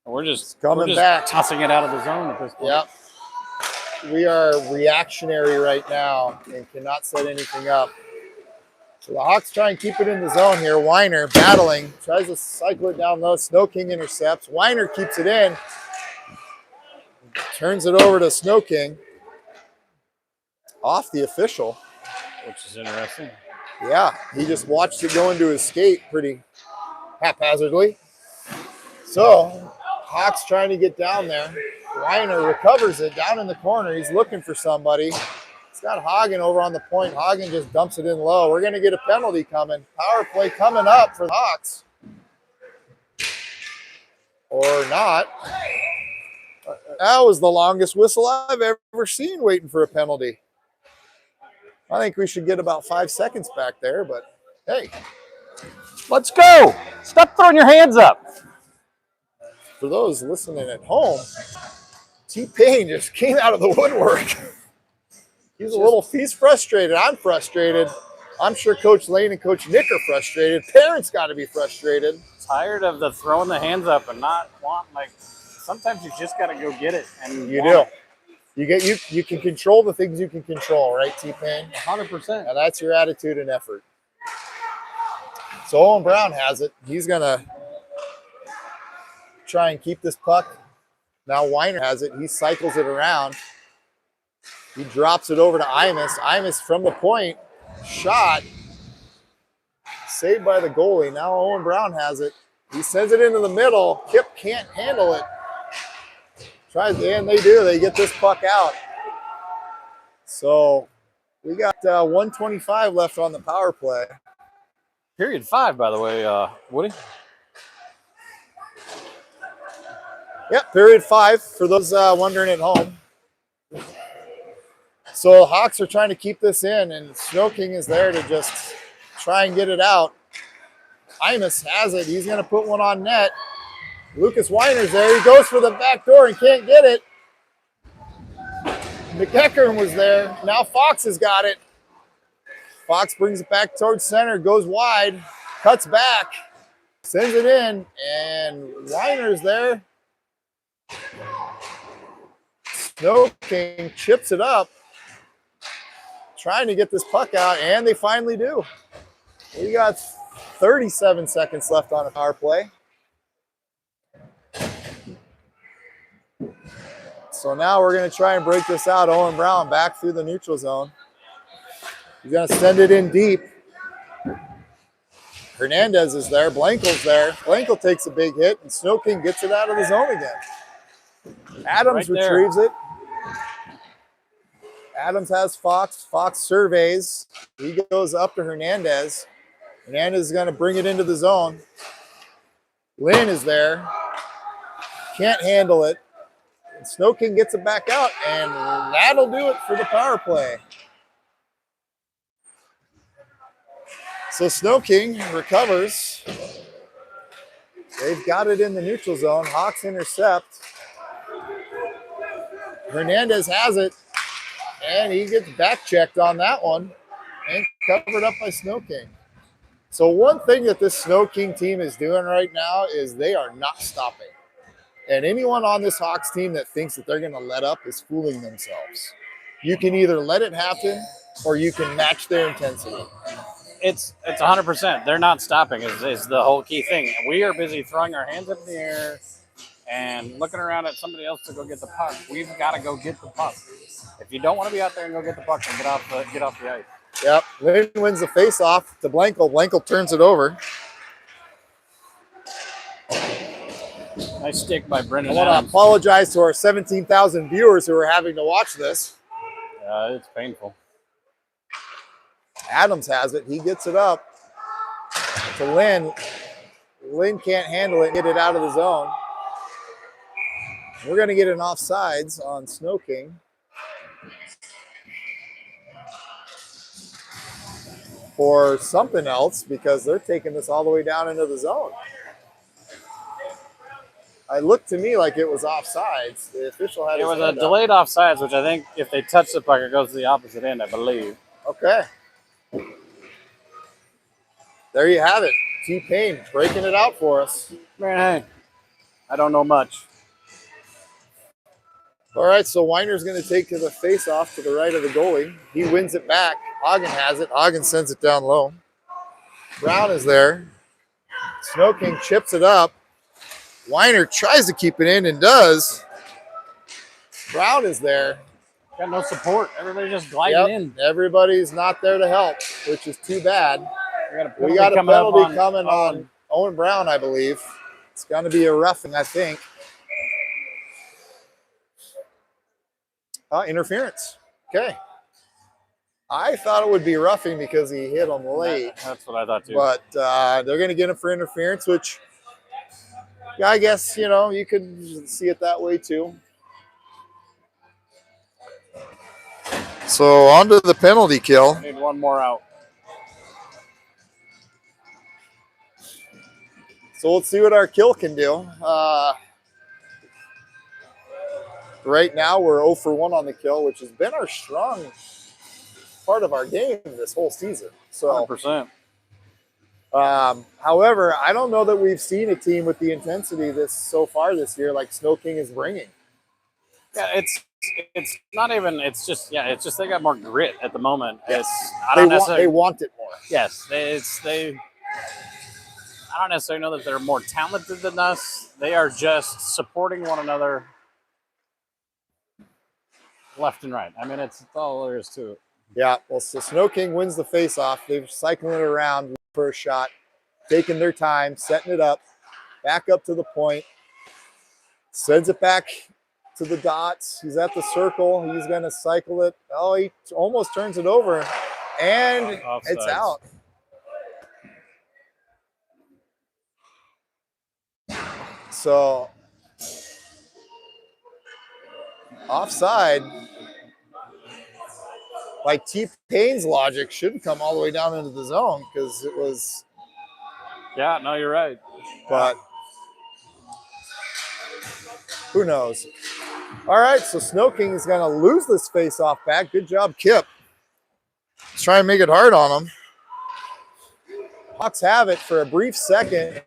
We're just back, tossing it out of the zone at this point. Yep. We are reactionary right now and cannot set anything up. So the Hawks try and keep it in the zone here. Weiner battling, tries to cycle it down low. Snow King intercepts. Weiner keeps it in. Turns it over to Snow King. Off the official. Which is interesting. Yeah, he just watched it go into his skate pretty haphazardly. So, Hawks trying to get down there. Weiner recovers it down in the corner. He's looking for somebody. He's got Hagen over on the point. Hagen just dumps it in low. We're going to get a penalty coming. Power play coming up for the Hawks. Or not. That was the longest whistle I've ever seen waiting for a penalty. I think we should get about 5 seconds back there, but hey. Let's go. Stop throwing your hands up. For those listening at home, T-Pain just came out of the woodwork. He's frustrated. I'm frustrated. I'm sure Coach Lane and Coach Nick are frustrated. Parents got to be frustrated. Tired of the throwing the hands up and not wanting, like, sometimes you just got to go get it. And you do. You can control the things you can control, right, T-Pain? 100%. And that's your attitude and effort. So Owen Brown has it. He's going to try and keep this puck. Now Weiner has it. He cycles it around. He drops it over to Imus. Imus from the point. Shot. Saved by the goalie. Now Owen Brown has it. He sends it into the middle. Kip can't handle it. Tries, and they do. They get this puck out. So we got 1:25 left on the power play. Period 5, by the way, Woody. Yep, period 5 for those wondering at home. So Hawks are trying to keep this in, and Snow King is there to just try and get it out. Imus has it. He's going to put one on net. Lucas Weiner's there. He goes for the back door and can't get it. McEachern was there. Now Fox has got it. Fox brings it back towards center, goes wide, cuts back, sends it in, and Weiner's there. Snow King chips it up, trying to get this puck out, and they finally do. We got 37 seconds left on a power play. So now we're going to try and break this out. Owen Brown back through the neutral zone. He's going to send it in deep. Hernandez is there. Blankel's there. Blankel takes a big hit, and Snow King gets it out of the zone again. Adams retrieves it. Adams has Fox. Fox surveys. He goes up to Hernandez. Hernandez is going to bring it into the zone. Lynn is there. Can't handle it. And Snow King gets it back out, and that'll do it for the power play. So Snow King recovers. They've got it in the neutral zone. Hawks intercept. Hernandez has it, and he gets back checked on that one and covered up by Snow King. So one thing that this Snow King team is doing right now is they are not stopping. And anyone on this Hawks team that thinks that they're going to let up is fooling themselves. You can either let it happen or you can match their intensity. It's 100%. They're not stopping is the whole key thing. We are busy throwing our hands up in the air and looking around at somebody else to go get the puck. We've got to go get the puck. If you don't want to be out there and go get the puck, then get off the ice. Yep. Lynn wins the face-off to Blankel. Blankel turns it over. Nice stick by Brendan. I want to apologize to our 17,000 viewers who are having to watch this. It's painful. Adams has it. He gets it up to Lynn. Lynn can't handle it. Get it out of the zone. We're going to get an offsides on Snow King. For something else, because they're taking this all the way down into the zone. It looked to me like it was offsides. The official had it was a delayed offsides, which I think if they touch the puck, it goes to the opposite end, I believe. Okay. There you have it. T-Pain breaking it out for us. Man, hey, I don't know much. All right, so Weiner's going to take to the face-off to the right of the goalie. He wins it back. Hagen has it. Hagen sends it down low. Brown is there. Snow King chips it up. Weiner tries to keep it in and does. Brown is there. Got no support. Everybody just gliding in. Everybody's not there to help, which is too bad. We got a penalty coming on Owen Brown, I believe. It's going to be a roughing, I think. Interference. Okay. I thought it would be roughing because he hit him late. That's what I thought too. But they're going to get him for interference, which I guess, you could see it that way too. So on to the penalty kill. Need one more out. So let's see what our kill can do. Right now we're 0 for 1 on the kill, which has been our strong part of our game this whole season. So 100%. However, I don't know that we've seen a team with the intensity so far this year like Snow King is bringing. Yeah, it's not even. It's just they got more grit at the moment. Yes. They want it more. Yes, they. I don't necessarily know that they're more talented than us. They are just supporting one another left and right. I mean, it's all there is to it. Yeah, well, so Snow King wins the face-off. They're cycling it around for a shot, taking their time, setting it up, back up to the point, sends it back to the dots. He's at the circle. He's going to cycle it. Oh, he almost turns it over, and it's out. So, offside. Like T-Pain's logic shouldn't come all the way down into the zone because it was. Yeah, no, you're right. But who knows? All right, so Snow King is going to lose this face-off back. Good job, Kip. try and make it hard on them. Hawks have it for a brief second.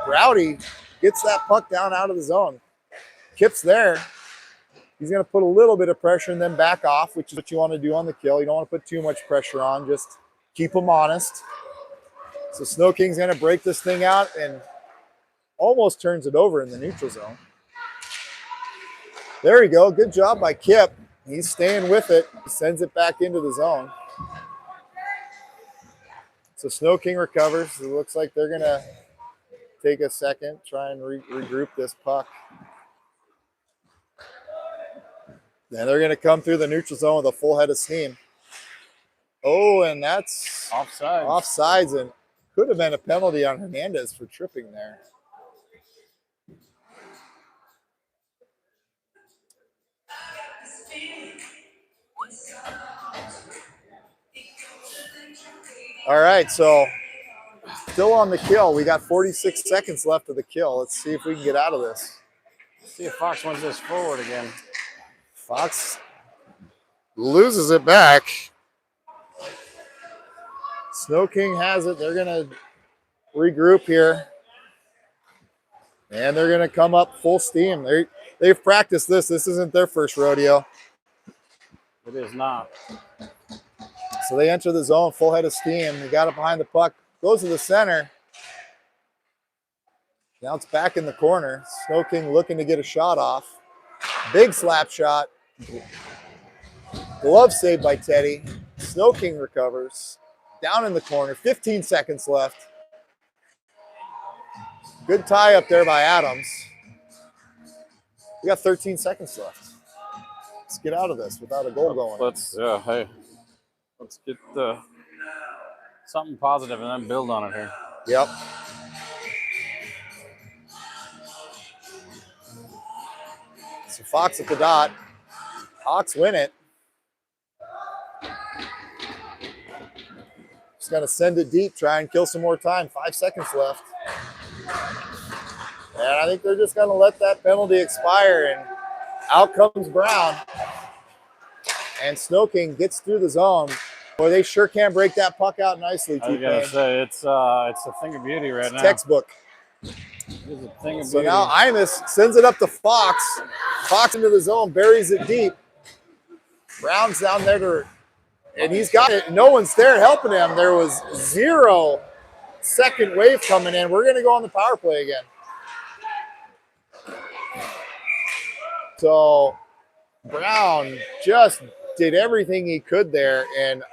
Rowdy gets that puck down out of the zone. Kip's there. He's going to put a little bit of pressure and then back off, which is what you want to do on the kill. You don't want to put too much pressure on. Just keep them honest. So Snow King's going to break this thing out and almost turns it over in the neutral zone. There you go. Good job by Kip. He's staying with it. He sends it back into the zone. So Snow King recovers. It looks like they're going to take a second, try and regroup this puck. Then they're going to come through the neutral zone with a full head of steam. Oh, and that's offsides, and could have been a penalty on Hernandez for tripping there. All right, so still on the kill. We got 46 seconds left of the kill. Let's see if we can get out of this. Let's see if Fox wins this forward again. Fox loses it back. Snow King has it. They're going to regroup here. And they're going to come up full steam. They've practiced this. This isn't their first rodeo. It is not. So they enter the zone, full head of steam. They got it behind the puck. Goes to the center. Now it's back in the corner. Snow King looking to get a shot off. Big slap shot. Glove saved by Teddy. Snow King recovers. Down in the corner. 15 seconds left. Good tie up there by Adams. We got 13 seconds left. Let's get out of this without a goal going. Let's get something positive and then build on it here. Yep. So Fox at the dot. Hawks win it. Just going to send it deep, try and kill some more time. 5 seconds left. And I think they're just going to let that penalty expire, and out comes Brown. And Snow King gets through the zone. Boy, they sure can break that puck out nicely, I was going to say, it's a thing of beauty right now. Textbook. It is a thing of So beauty. now Imus sends it up to Fox. Fox into the zone, buries it deep. Brown's down there and he's got it. No one's there helping him. There was 0 second wave coming in. We're going to go on the power play again. So Brown just did everything he could there. And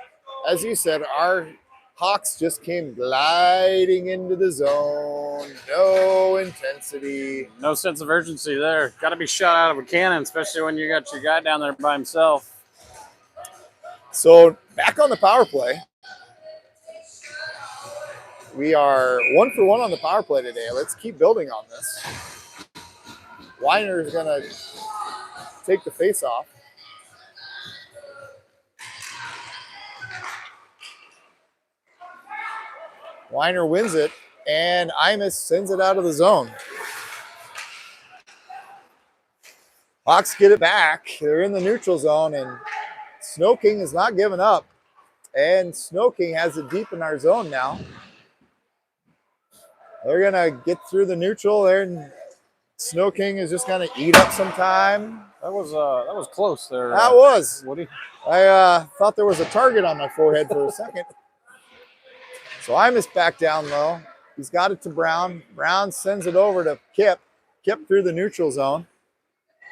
as you said, our Hawks just came gliding into the zone. No intensity. No sense of urgency there. Got to be shot out of a cannon, especially when you got your guy down there by himself. So back on the power play. We are 1 for 1 on the power play today. Let's keep building on this. Weiner is going to take the face off. Weiner wins it, and Imus sends it out of the zone. Hawks get it back. They're in the neutral zone, and Snow King is not giving up. And Snow King has it deep in our zone now. They're going to get through the neutral there, and Snow King is just going to eat up some time. That was close there. That was. Woody. I thought there was a target on my forehead for a second. So Imus back down low. He's got it to Brown. Brown sends it over to Kip. Kip through the neutral zone.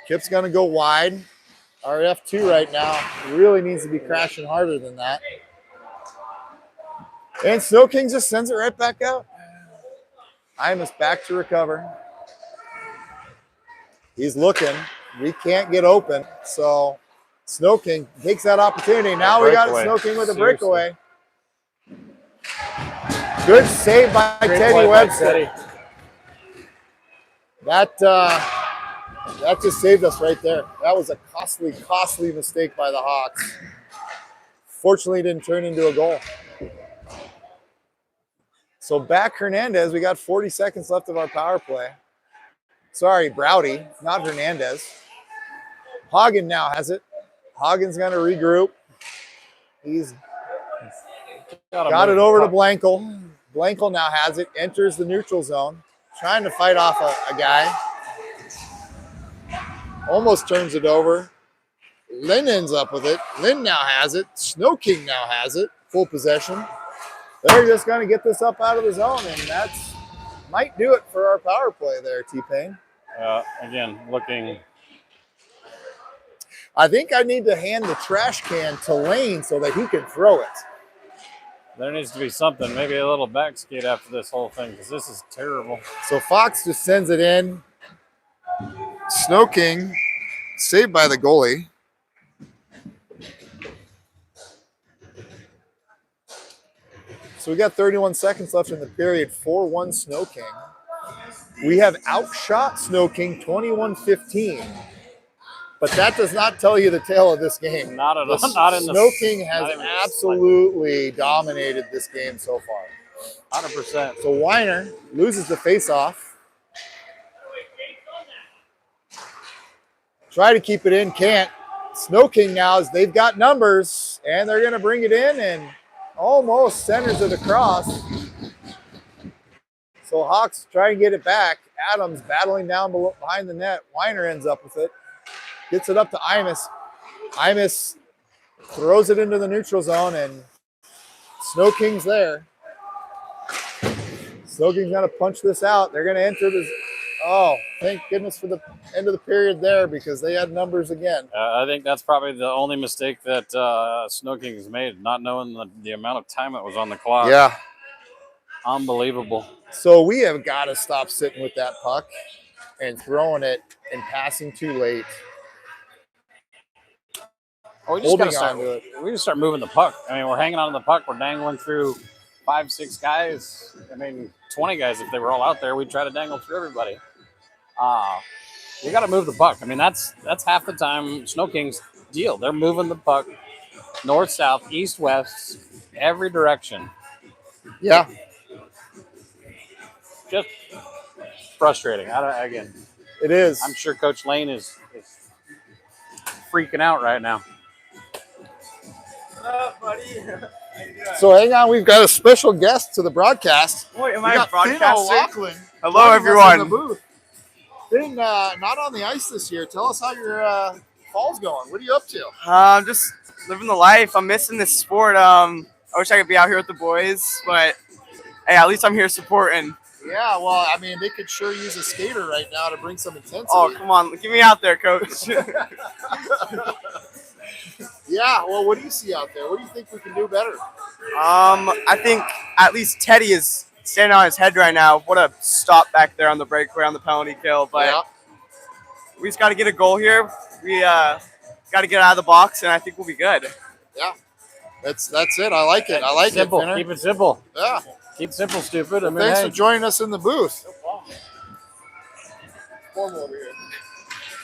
Kip's going to go wide. Our F2 right now really needs to be crashing harder than that. And Snow King just sends it right back out. Imus back to recover. He's looking. We can't get open. So Snow King takes that opportunity. Now we got Snow King with a breakaway. Good save by Teddy Webster. That just saved us right there. That was a costly mistake by the Hawks. Fortunately, it didn't turn into a goal. So back Hernandez. We got 40 seconds left of our power play. Sorry, Browdy, not Hernandez. Hagen now has it. Hagen's going to regroup. He's Got it over to Blankel. Blankel now has it, enters the neutral zone, trying to fight off a guy. Almost turns it over. Lynn ends up with it. Lynn now has it. Snow King now has it. Full possession. They're just going to get this up out of the zone, and that's might do it for our power play there, T-Pain. Again, looking. I think I need to hand the trash can to Lane so that he can throw it. There needs to be something, maybe a little back skate after this whole thing, because this is terrible. So Fox just sends it in. Snow King saved by the goalie. So we got 31 seconds left in the period. 4-1 Snow King. We have outshot Snow King 21-15. But that does not tell you the tale of this game. Not at all. Not in Snow King has absolutely dominated this game so far. 100%. So Weiner loses the face-off. Try to keep it in, can't. Snow King now, as they've got numbers, and they're going to bring it in and almost centers it across. So Hawks try and get it back. Adams battling down behind the net. Weiner ends up with it. Gets it up to Imus. Imus throws it into the neutral zone, and Snow King's there. Snow King's going to punch this out. They're going to enter this. Oh, thank goodness for the end of the period there, because they had numbers again. I think that's probably the only mistake that Snow King's made, not knowing the amount of time it was on the clock. Yeah. Unbelievable. So we have got to stop sitting with that puck and throwing it and passing too late. Oh, we just start moving the puck. I mean, we're hanging on to the puck. We're dangling through 5-6 guys. I mean, 20 guys if they were all out there. We'd try to dangle through everybody. We got to move the puck. I mean, that's half the time Snow King's deal. They're moving the puck north, south, east, west, every direction. Yeah. Just frustrating. Again, it is. I'm sure Coach Lane is freaking out right now. What up, buddy? So hang on, we've got a special guest to the broadcast. Wait, am I broadcasting? Hello, everyone. In the booth. Finn, not on the ice this year. Tell us how your fall's going. What are you up to? I'm just living the life. I'm missing this sport. I wish I could be out here with the boys, but hey, at least I'm here supporting. Yeah, well, I mean, they could sure use a skater right now to bring some intensity. Oh, come on. Get me out there, coach. Yeah, well, what do you see out there? What do you think we can do better? I think at least Teddy is standing on his head right now. What a stop back there on the breakaway on the penalty kill. But we just got to get a goal here. We got to get out of the box, and I think we'll be good. Yeah, that's it. I like it. I like simple. it. Keep it simple. Yeah. Keep it simple, stupid. Well, thanks for joining us in the booth.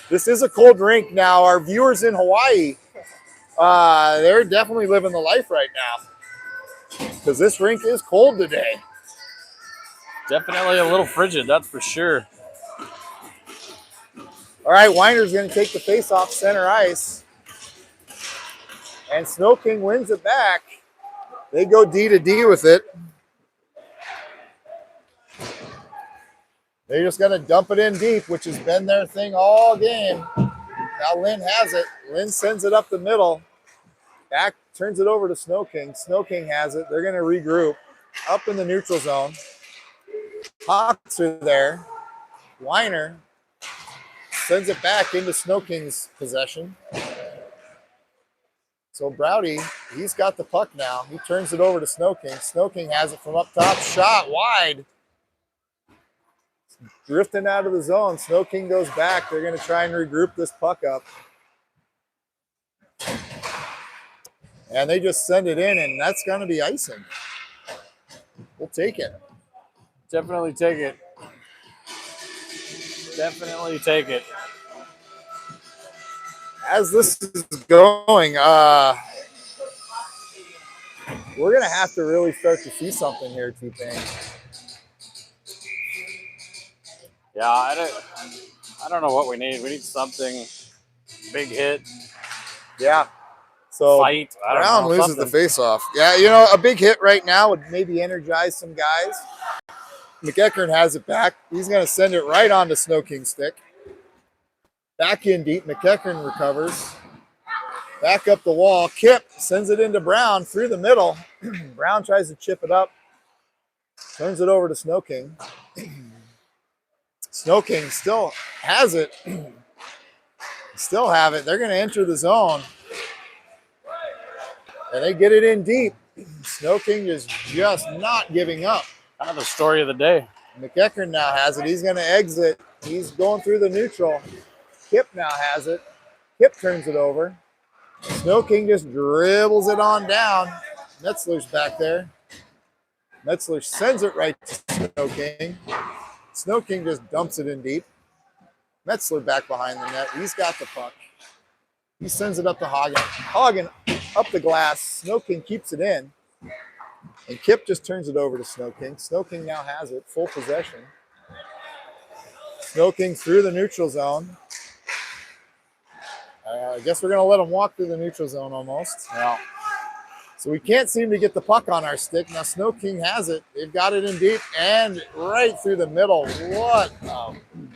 This is a cold rink now. Our viewers in Hawaii, they're definitely living the life right now, because this rink is cold today. Definitely a little frigid, that's for sure. All right, Weiner's going to take the face-off center ice, and Snow King wins it back. They go D to D with it. They're just going to dump it in deep, which has been their thing all game. Now Lynn has it. Lynn sends it up the middle. Back, turns it over to Snow King. Snow King has it. They're going to regroup up in the neutral zone. Hawks are there. Weiner sends it back into Snow King's possession. So Browdy, he's got the puck now. He turns it over to Snow King. Snow King has it from up top. Shot wide. Drifting out of the zone. Snow King goes back. They're going to try and regroup this puck up. And they just send it in, and that's going to be icing. We'll take it. Definitely take it. Definitely take it. As this is going, we're going to have to really start to see something here, T-Pain. Yeah, I don't know what we need. We need something. Big hit. Yeah. So fight. I don't Brown know, loses something. the face-off. Yeah, you know, a big hit right now would maybe energize some guys. McEachern has it back. He's going to send it right onto Snow King's stick. Back in deep. McEachern recovers. Back up the wall. Kip sends it into Brown through the middle. Brown tries to chip it up. Turns it over to Snow King. Snow King still has it. Still have it. They're going to enter the zone. And they get it in deep. Snow King is just not giving up. Kind of the story of the day. McEachern now has it. He's going to exit. He's going through the neutral. Kip now has it. Kip turns it over. Snow King just dribbles it on down. Metzler's back there. Metzler sends it right to Snow King. Snow King just dumps it in deep. Metzler back behind the net. He's got the puck. He sends it up to Hagen. Hagen up the glass. Snow King keeps it in. And Kip just turns it over to Snow King. Snow King now has it, full possession. Snow King through the neutral zone. I guess we're going to let him walk through the neutral zone almost. Yeah. So we can't seem to get the puck on our stick. Now Snow King has it. They've got it in deep and right through the middle. What a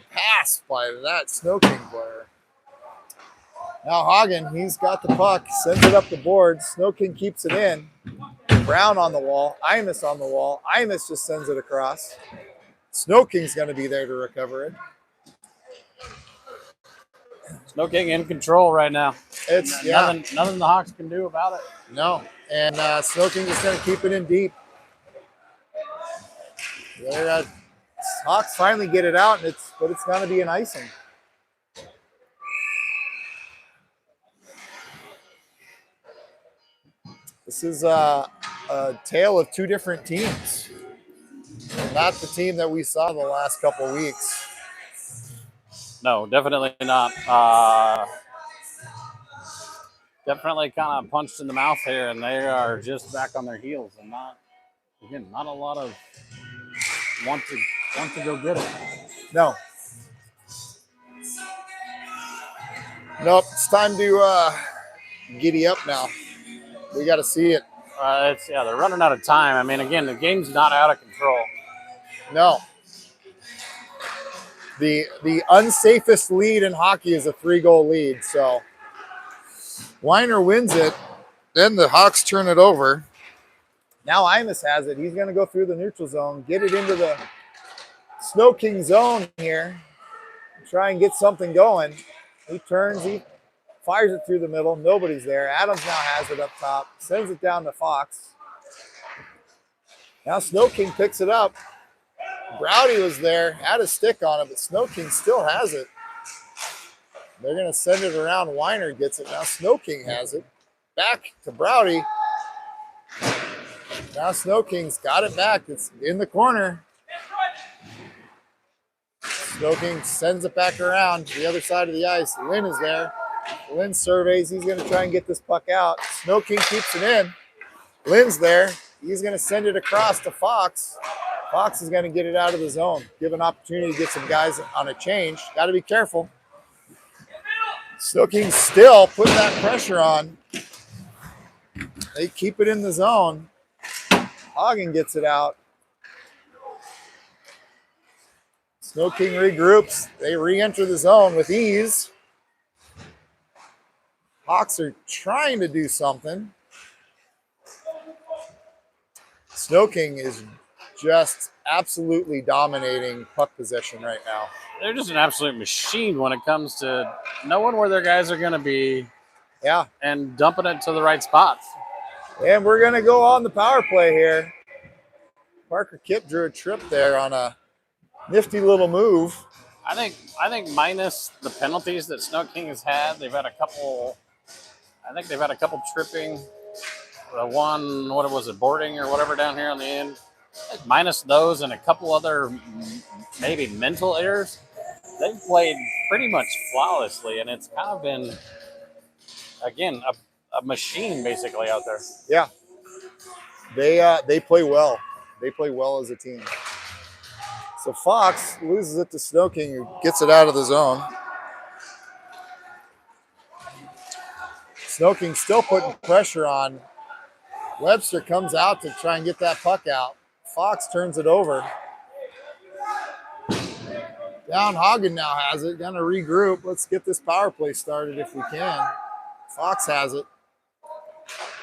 pass by that Snow King player. Now Hagen, he's got the puck, sends it up the board. Snow King keeps it in. Brown on the wall. Imus on the wall. Imus just sends it across. Snow King's going to be there to recover it. Snow King in control right now. It's nothing the Hawks can do about it. No. And Snow King is going to keep it in deep. Hawks finally get it out, but it's going to be an icing. This is a tale of two different teams. Not the team that we saw the last couple weeks. No, definitely not. Definitely kind of punched in the mouth here, and they are just back on their heels, and not a lot of want to go get it. No. Nope. It's time to giddy up now. We got to see it. They're running out of time. I mean, again, the game's not out of control. No. The unsafest lead in hockey is a 3-goal lead. So Weiner wins it. Then the Hawks turn it over. Now Imus has it. He's going to go through the neutral zone, get it into the Snow King zone here, try and get something going. He turns, he fires it through the middle. Nobody's there. Adams now has it up top, sends it down to Fox. Now Snow King picks it up. Browdy was there, had a stick on it, but Snow King still has it. They're going to send it around. Weiner gets it. Now Snow King has it. Back to Browdy. Now Snow King's got it back. It's in the corner. Snow King sends it back around to the other side of the ice. Lynn is there. Lynn surveys. He's going to try and get this puck out. Snow King keeps it in. Lynn's there. He's going to send it across to Fox. Fox is going to get it out of the zone. Give an opportunity to get some guys on a change. Got to be careful. Snow King still putting that pressure on. They keep it in the zone. Hagen gets it out. Snow King regroups. They re-enter the zone with ease. Hawks are trying to do something. Snow King is just absolutely dominating puck possession right now. They're just an absolute machine when it comes to knowing where their guys are going to be. Yeah. And dumping it to the right spots. And we're going to go on the power play here. Parker Kipp drew a trip there on a nifty little move. I think minus the penalties that Snow King has had, they've had a couple tripping. The one, what was it, boarding or whatever down here on the end. Minus those and a couple other maybe mental errors, they've played pretty much flawlessly, and it's kind of been, again, a machine basically out there. Yeah. They play well. They play well as a team. So Fox loses it to Snow King, who gets it out of the zone. Snow King still putting pressure on. Webster comes out to try and get that puck out. Fox turns it over. Down Hagen now has it. Gonna regroup. Let's get this power play started if we can. Fox has it.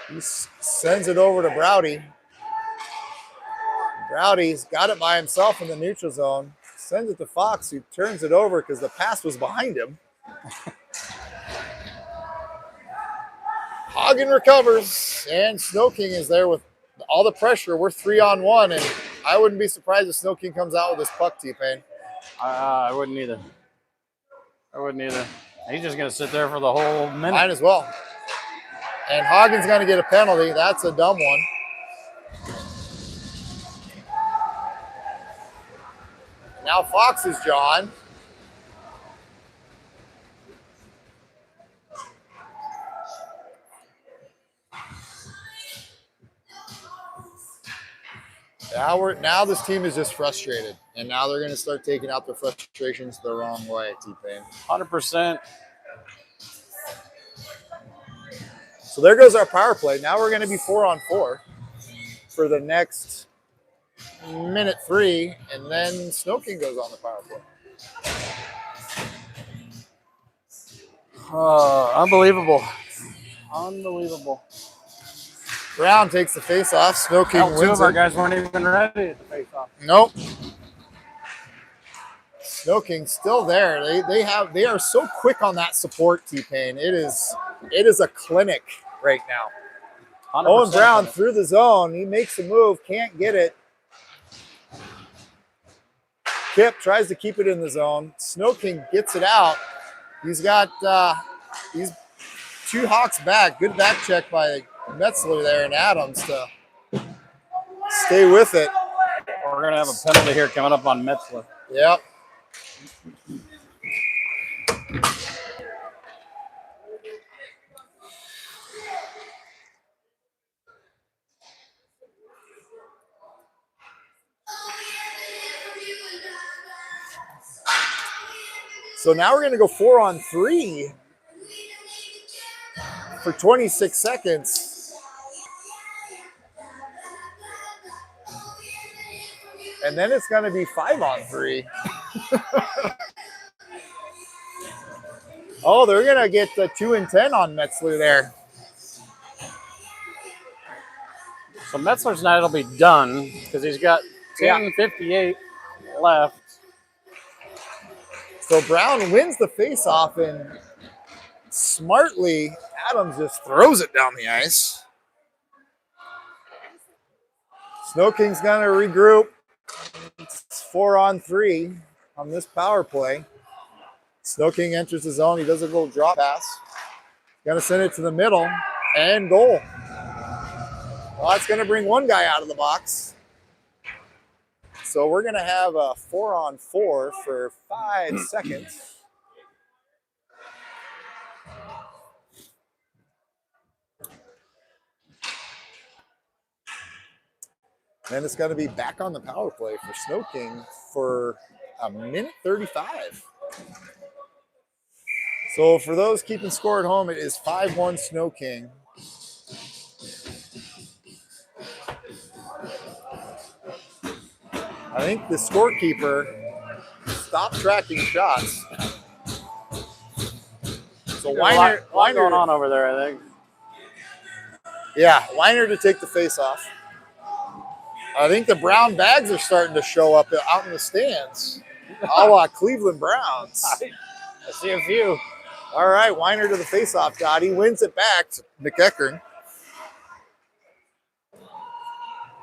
He sends it over to Browdy. Browdy's got it by himself in the neutral zone. Sends it to Fox, who turns it over because the pass was behind him. Hagen recovers, and Snow King is there with all the pressure. We're 3-on-1, and I wouldn't be surprised if Snow King comes out with this puck, T-Pain. I wouldn't either. He's just going to sit there for the whole minute. Might as well. And Hagen's going to get a penalty. That's a dumb one. Now Fox is John. Now this team is just frustrated, and now they're going to start taking out their frustrations the wrong way, T-Pain. 100%. So there goes our power play. Now we're going to be 4-on-4 for the next minute 3, and then Snow King goes on the power play. Unbelievable. Brown takes the face-off. Snow King wins it. Two of our guys weren't even ready at the face-off. Nope. Snow King's still there. They are so quick on that support, T-Pain. It is a clinic right now. Owen Brown through the zone. He makes a move, can't get it. Kip tries to keep it in the zone. Snow King gets it out. He's got these 2 Hawks back. Good back check by Metzler there and Adams to stay with it. We're going to have a penalty here coming up on Metzler. Yep. So now we're going to go 4-on-3 for 26 seconds. And then it's going to be 5-on-3. Oh, they're going to get the 2 and 10 on Metzler there. So Metzler's night will be done because he's got 10:58 left. So Brown wins the faceoff, and smartly, Adams just throws it down the ice. Snow King's going to regroup. It's 4-on-3 on this power play. Snow King enters the zone. He does a little drop pass. Going to send it to the middle, and goal. Well, it's going to bring one guy out of the box. So we're going to have a 4-on-4 for 5 seconds. Then it's going to be back on the power play for Snow King for a minute 35. So for those keeping score at home, it is 5-1 Snow King. I think the scorekeeper stopped tracking shots. So Weiner going on over there, I think. Yeah, Weiner to take the face off. I think the brown bags are starting to show up out in the stands, a la Cleveland Browns. I see a few. All right, Weiner to the face-off dot. He wins it back to McEachern.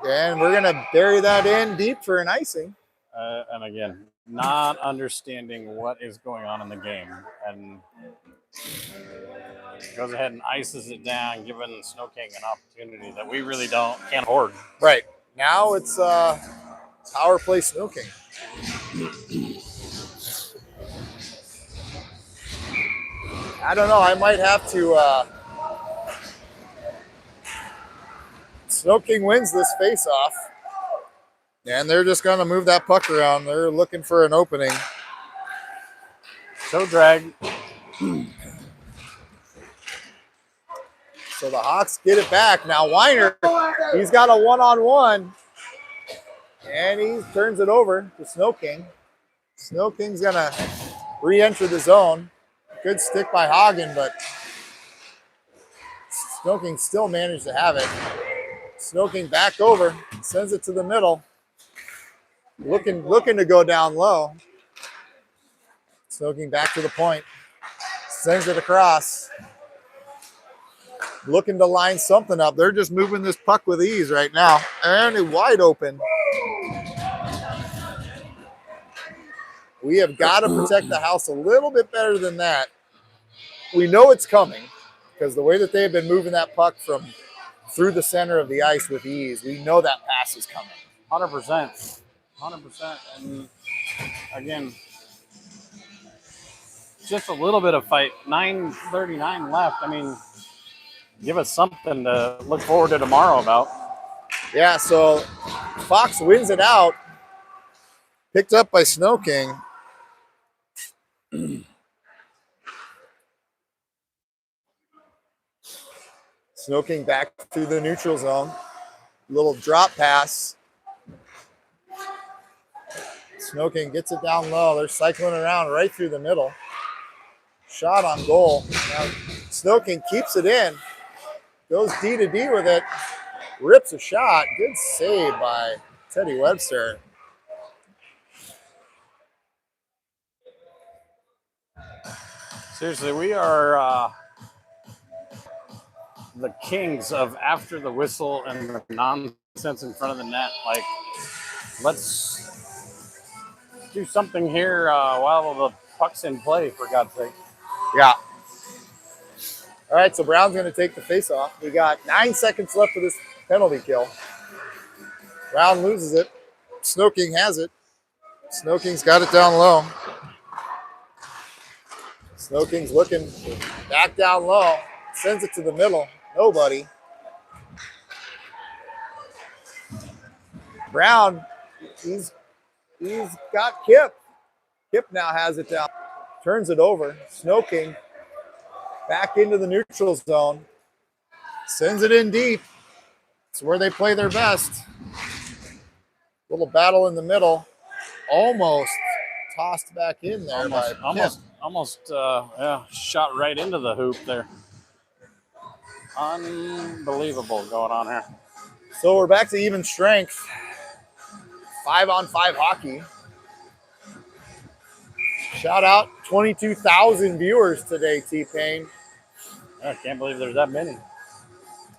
And we're going to bury that in deep for an icing. And again, not understanding what is going on in the game. And goes ahead and ices it down, giving Snow King an opportunity that we really can't afford. Right. Now it's power play Snow King. I don't know. I might have to. Snow King wins this face-off. And they're just going to move that puck around. They're looking for an opening. Toe drag. So the Hawks get it back. Now Weiner, he's got a one-on-one. And he turns it over to Snow King. Snow King's going to re-enter the zone. Good stick by Hagen, but Snow King still managed to have it. Snow King back over, sends it to the middle. Looking to go down low. Snow King back to the point. Sends it across. Looking to line something up. They're just moving this puck with ease right now. And it's wide open. We have got to protect the house a little bit better than that. We know it's coming because the way that they've been moving that puck from through the center of the ice with ease, we know that pass is coming. 100%. 100%. And again, just a little bit of fight. 9:39 left. I mean, give us something to look forward to tomorrow about. Yeah, so Fox wins it out. Picked up by Snow King. Snow King back through the neutral zone. Little drop pass. Snow King gets it down low. They're cycling around right through the middle. Shot on goal. Now Snow King keeps it in. Goes D to D with it. Rips a shot. Good save by Teddy Webster. Seriously, we are the kings of after the whistle and the nonsense in front of the net. Like, let's do something here while the puck's in play, for God's sake. Yeah. All right, so Brown's going to take the face-off. We got 9 seconds left of this penalty kill. Brown loses it. Snow King has it. Snow King's got it down low. Snow King's looking back down low. Sends it to the middle. Nobody. Brown, he's got Kip. Kip now has it down. Turns it over. Snow King back into the neutral zone. Sends it in deep. It's where they play their best. Little battle in the middle. Almost tossed back in there. Almost shot right into the hoop there. Unbelievable going on here. So we're back to even strength. 5-on-5 hockey. Shout out 22,000 viewers today, T-Pain. I can't believe there's that many.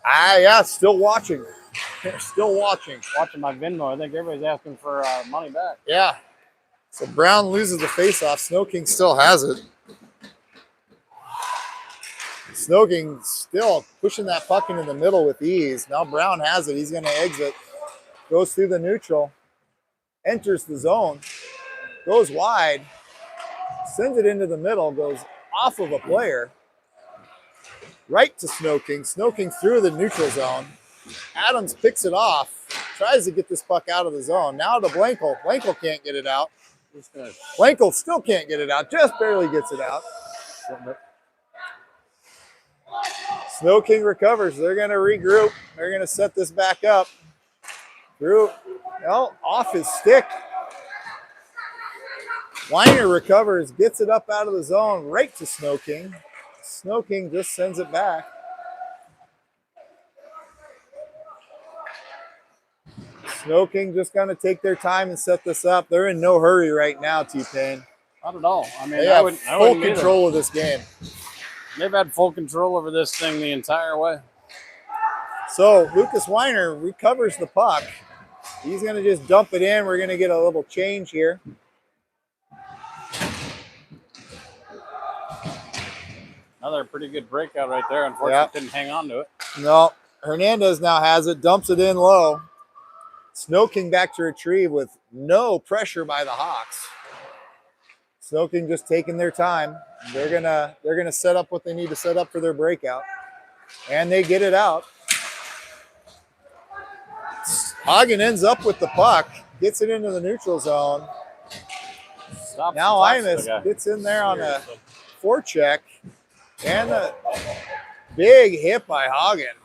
Yeah, still watching. Still watching. Watching my Venmo. I think everybody's asking for money back. Yeah. So Brown loses the faceoff. Snow King still has it. Snow King still pushing that puck into the middle with ease. Now Brown has it. He's going to exit. Goes through the neutral. Enters the zone. Goes wide. Sends it into the middle. Goes off of a player. Right to Snow King. Snow King through the neutral zone. Adams picks it off. Tries to get this puck out of the zone. Now to Blankel. Blankel can't get it out. Blankel still can't get it out. Just barely gets it out. Snow King recovers. They're going to regroup. They're going to set this back up. Through, off his stick. Weiner recovers, gets it up out of the zone, right to Snow King. Snow King just sends it back. Snow King just going to take their time and set this up. They're in no hurry right now, T-Pain. Not at all. I mean, they have full control of this game. They've had full control over this thing the entire way. So Lucas Weiner recovers the puck. He's going to just dump it in. We're going to get a little change here. Another pretty good breakout right there. Unfortunately, didn't hang on to it. No, Hernandez now has it, dumps it in low. Snow King back to retrieve with no pressure by the Hawks. Snow King just taking their time. They're gonna set up what they need to set up for their breakout, and they get it out. Hagen ends up with the puck, gets it into the neutral zone. Now Imus gets in there on a forecheck, and Big hit by Hagen.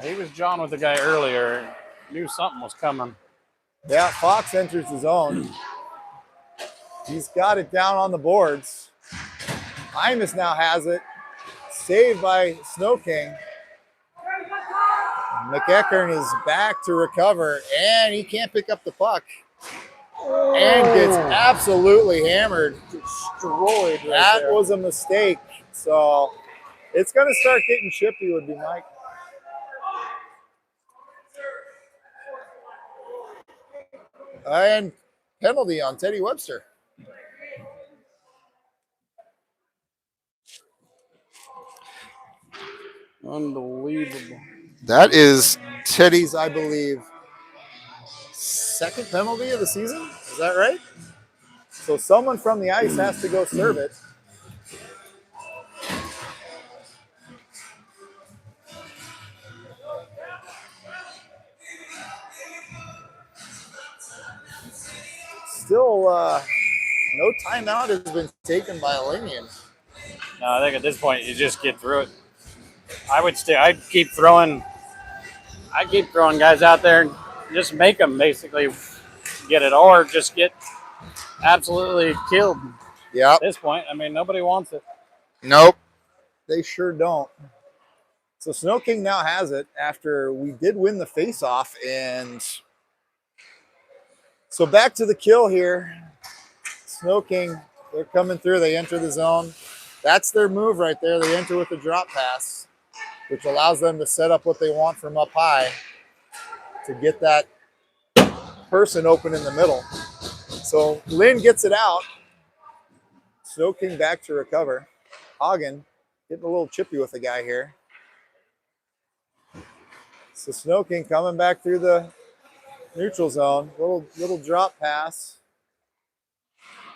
He was John with the guy earlier. Knew something was coming. Yeah, Fox enters the zone. He's got it down on the boards. Imus now has it. Saved by Snow King. McEachern is back to recover, and he can't pick up the puck. And gets absolutely hammered. Destroyed right That there. was a mistake. So it's going to start getting chippy, would be Mike. And penalty on Teddy Webster. Unbelievable. That is Teddy's, I believe, second penalty of the season. Is that right? So someone from the ice has to go serve it. Still, no timeout has been taken by Elenian. No, I think at this point you just get through it. I'd keep throwing guys out there and just make them basically get it, or just get absolutely killed. Yeah. At this point, I mean, nobody wants it. Nope. They sure don't. So Snow King now has it after we did win the face-off. And so back to the kill here. Snow King, they're coming through. They enter the zone. That's their move right there. They enter with a drop pass, which allows them to set up what they want from up high to get that person open in the middle. So Lynn gets it out. Snow King back to recover. Hagen getting a little chippy with the guy here. So Snow King coming back through the neutral zone. Little drop pass.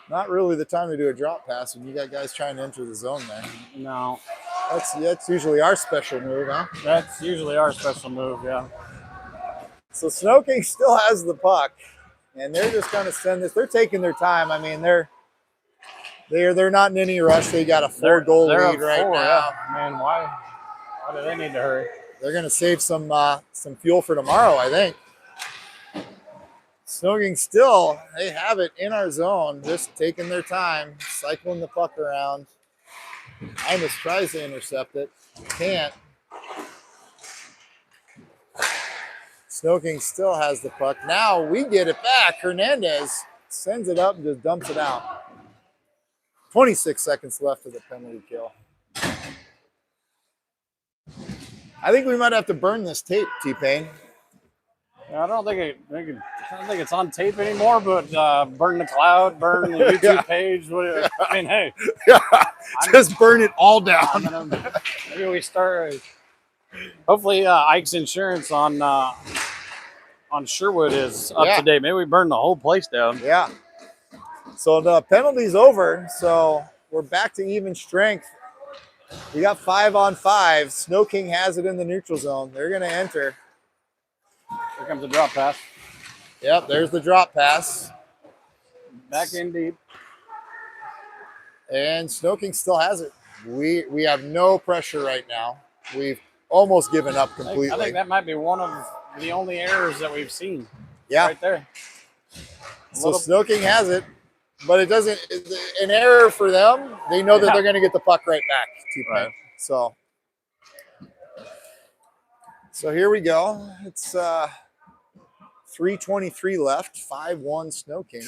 Not really the time to do a drop pass when you got guys trying to enter the zone there. No. That's usually our special move, huh? That's usually our special move, yeah. So Snow King still has the puck, and they're just going to send this. They're taking their time. I mean, they're not in any rush. They got a 4-goal lead right now. Yeah. Man, why do they need to hurry? They're going to save some fuel for tomorrow, I think. Snow King still, they have it in our zone, just taking their time, cycling the puck around. Imus tries to intercept it, can't. Snow King still has the puck. Now we get it back. Hernandez sends it up and just dumps it out. 26 seconds left of the penalty kill. I think we might have to burn this tape, T-Pain. Yeah, I don't think it's on tape anymore, but burn the cloud, burn the YouTube Yeah. page. I mean, hey. Yeah, just burn it all down. Maybe we start. Hopefully, Ike's insurance on Sherwood is up to date. Maybe we burn the whole place down. Yeah. So the penalty's over. So we're back to even strength. We got 5-on-5. Snow King has it in the neutral zone. They're going to enter. Here comes the drop pass. Yep, there's the drop pass. Back in deep. And Snow King still has it. We have no pressure right now. We've almost given up completely. I think that might be one of the only errors that we've seen. Yeah. Right there. So Snow King has it, but it doesn't. An error for them. They know that they're going to get the puck right back. Right. So here we go. It's 3:23 left. 5-1 Snow King.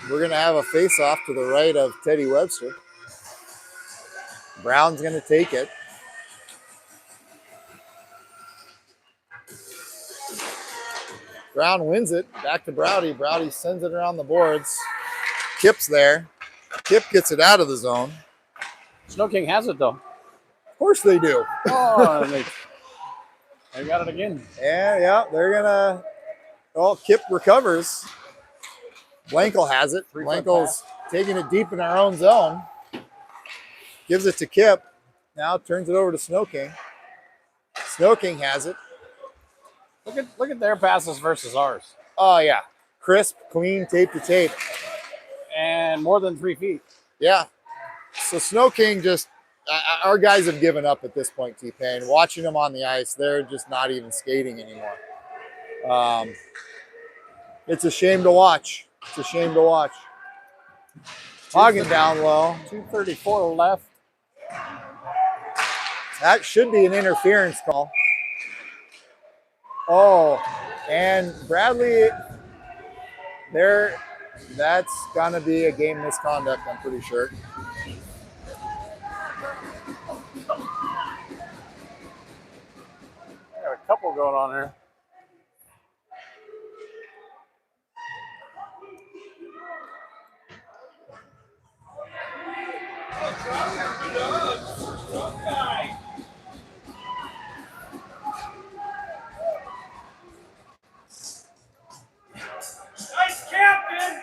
We're going to have a face-off to the right of Teddy Webster. Brown's going to take it. Brown wins it. Back to Browdy. Browdy sends it around the boards. Kip's there. Kip gets it out of the zone. Snow King has it, though. Of course they do. Oh, they got it again. Yeah, they're going to... Oh, Kip recovers. Blankel has it. Blankel's taking it deep in our own zone. Gives it to Kip. Now turns it over to Snow King. Snow King has it. Look at their passes versus ours. Oh yeah, crisp, clean, tape to tape, and more than 3 feet. Yeah. So Snow King just, our guys have given up at this point, T-Pain. Watching them on the ice, they're just not even skating anymore. It's a shame to watch. It's a shame to watch. Hagen down low. 2:34 left. That should be an interference call. Oh, and Bradley, that's gonna be a game misconduct, I'm pretty sure. Got a couple going on here. Nice captain.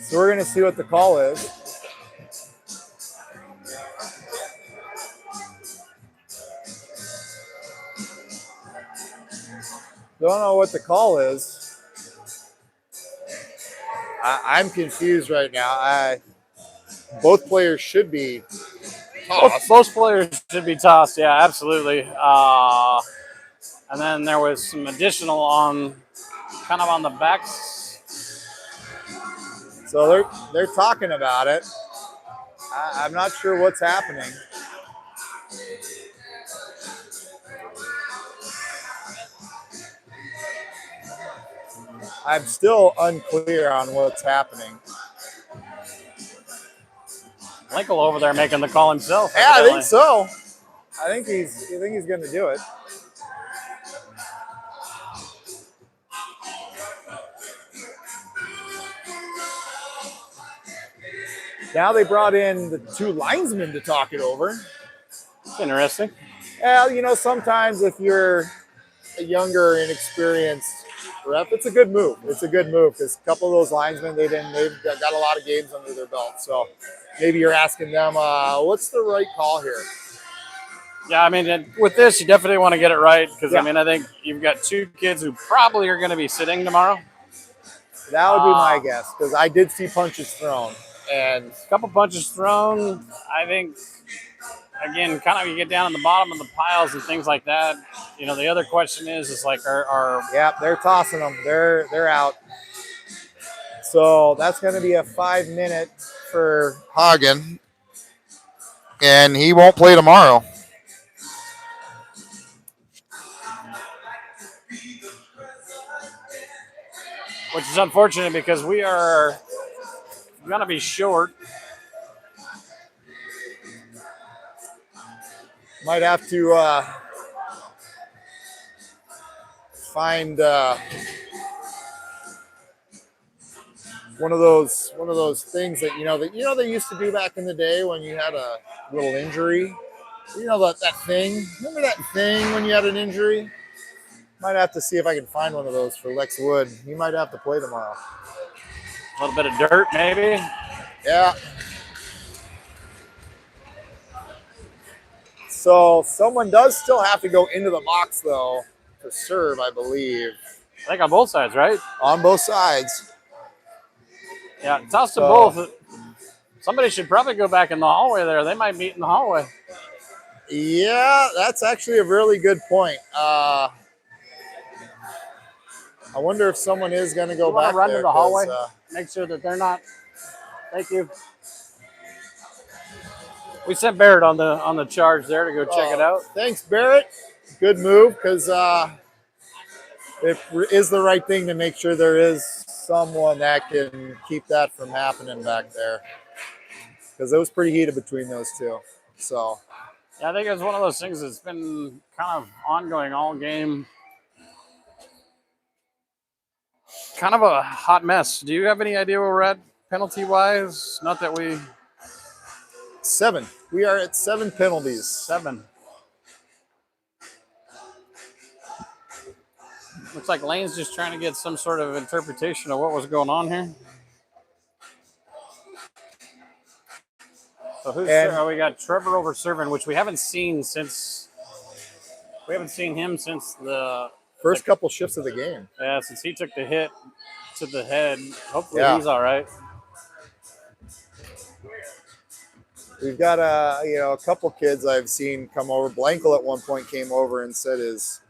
So we're gonna see what the call is. Don't know what the call is. I'm confused right now. Both players should be tossed. Both players should be tossed. Yeah, absolutely. And then there was some additional on, kind of on the backs. So they're talking about it. I'm not sure what's happening. I'm still unclear on what's happening. Linkle over there making the call himself. Yeah, evidently. I think so. I think he's going to do it. Now they brought in the two linesmen to talk it over. It's interesting. Well, sometimes if you're a younger, inexperienced rep, it's a good move. It's a good move because a couple of those linesmen, they've got a lot of games under their belt. So maybe you're asking them, what's the right call here? Yeah, I mean, with this, you definitely want to get it right because, I think you've got two kids who probably are going to be sitting tomorrow. That would be my guess because I did see punches thrown. And a couple punches thrown. I think, again, kind of you get down in the bottom of the piles and things like that. The other question is like, yeah, they're tossing them. They're out. So that's going to be a 5-minute for Hagen. And he won't play tomorrow. Which is unfortunate because we are going to be short. Might have to find one of those things that they used to do back in the day when you had a little injury. That thing. Remember that thing when you had an injury? Might have to see if I can find one of those for Lex Wood. He might have to play tomorrow. A little bit of dirt, maybe. Yeah. So someone does still have to go into the box, though, to serve, I believe. I think on both sides, right? On both sides. Yeah, toss them both. Somebody should probably go back in the hallway there. They might meet in the hallway. Yeah, that's actually a really good point. I wonder if someone is going to go back run there. To the hallway. Make sure that they're not. Thank you. We sent Barrett on the charge there to go check it out. Thanks, Barrett. Good move because it is the right thing to make sure there is someone that can keep that from happening back there because it was pretty heated between those two. So. Yeah, I think it's one of those things that's been kind of ongoing all game. Kind of a hot mess. Do you have any idea where we're at penalty-wise? Not that we... 7. We are at 7 penalties. 7. Looks like Lane's just trying to get some sort of interpretation of what was going on here. So we got Trevor over serving, which we haven't seen since We haven't seen him since the first couple shifts of the game. Yeah, since he took the hit to the head. Hopefully Yeah. he's all right. We've got a couple kids I've seen come over. Blankel at one point came over and said his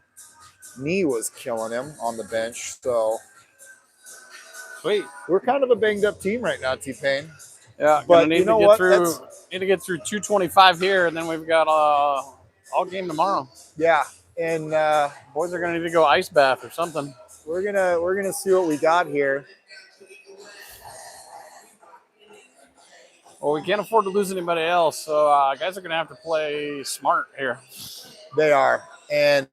knee was killing him on the bench. So Sweet. we're kind of a banged up team right now, T-Pain. Yeah, But need you know to get what? through. Need to get through 225 here, and then we've got all game tomorrow. Yeah, and Boys are gonna need to go ice bath or something. we're gonna see what we got here. Well, we can't afford to lose anybody else, so guys are gonna have to play smart here. They are, and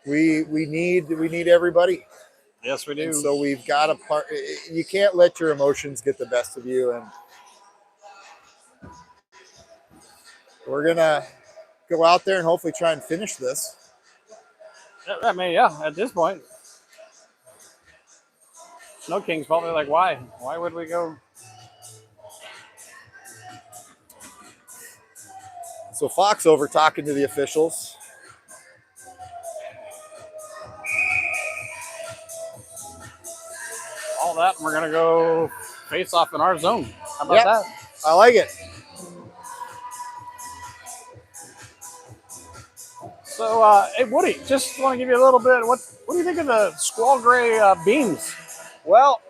we need everybody. Yes, we do. And so we've got to part. You can't let your emotions get the best of you, and we're gonna go out there and hopefully try and finish this. I mean, yeah, at this point, Snow King's probably like, why? Why would we go? So Fox over talking to the officials. All that, and we're gonna go face off in our zone. How about that? I like it. So, hey, Woody, just want to give you a little bit. What do you think of the squall gray beams? Well,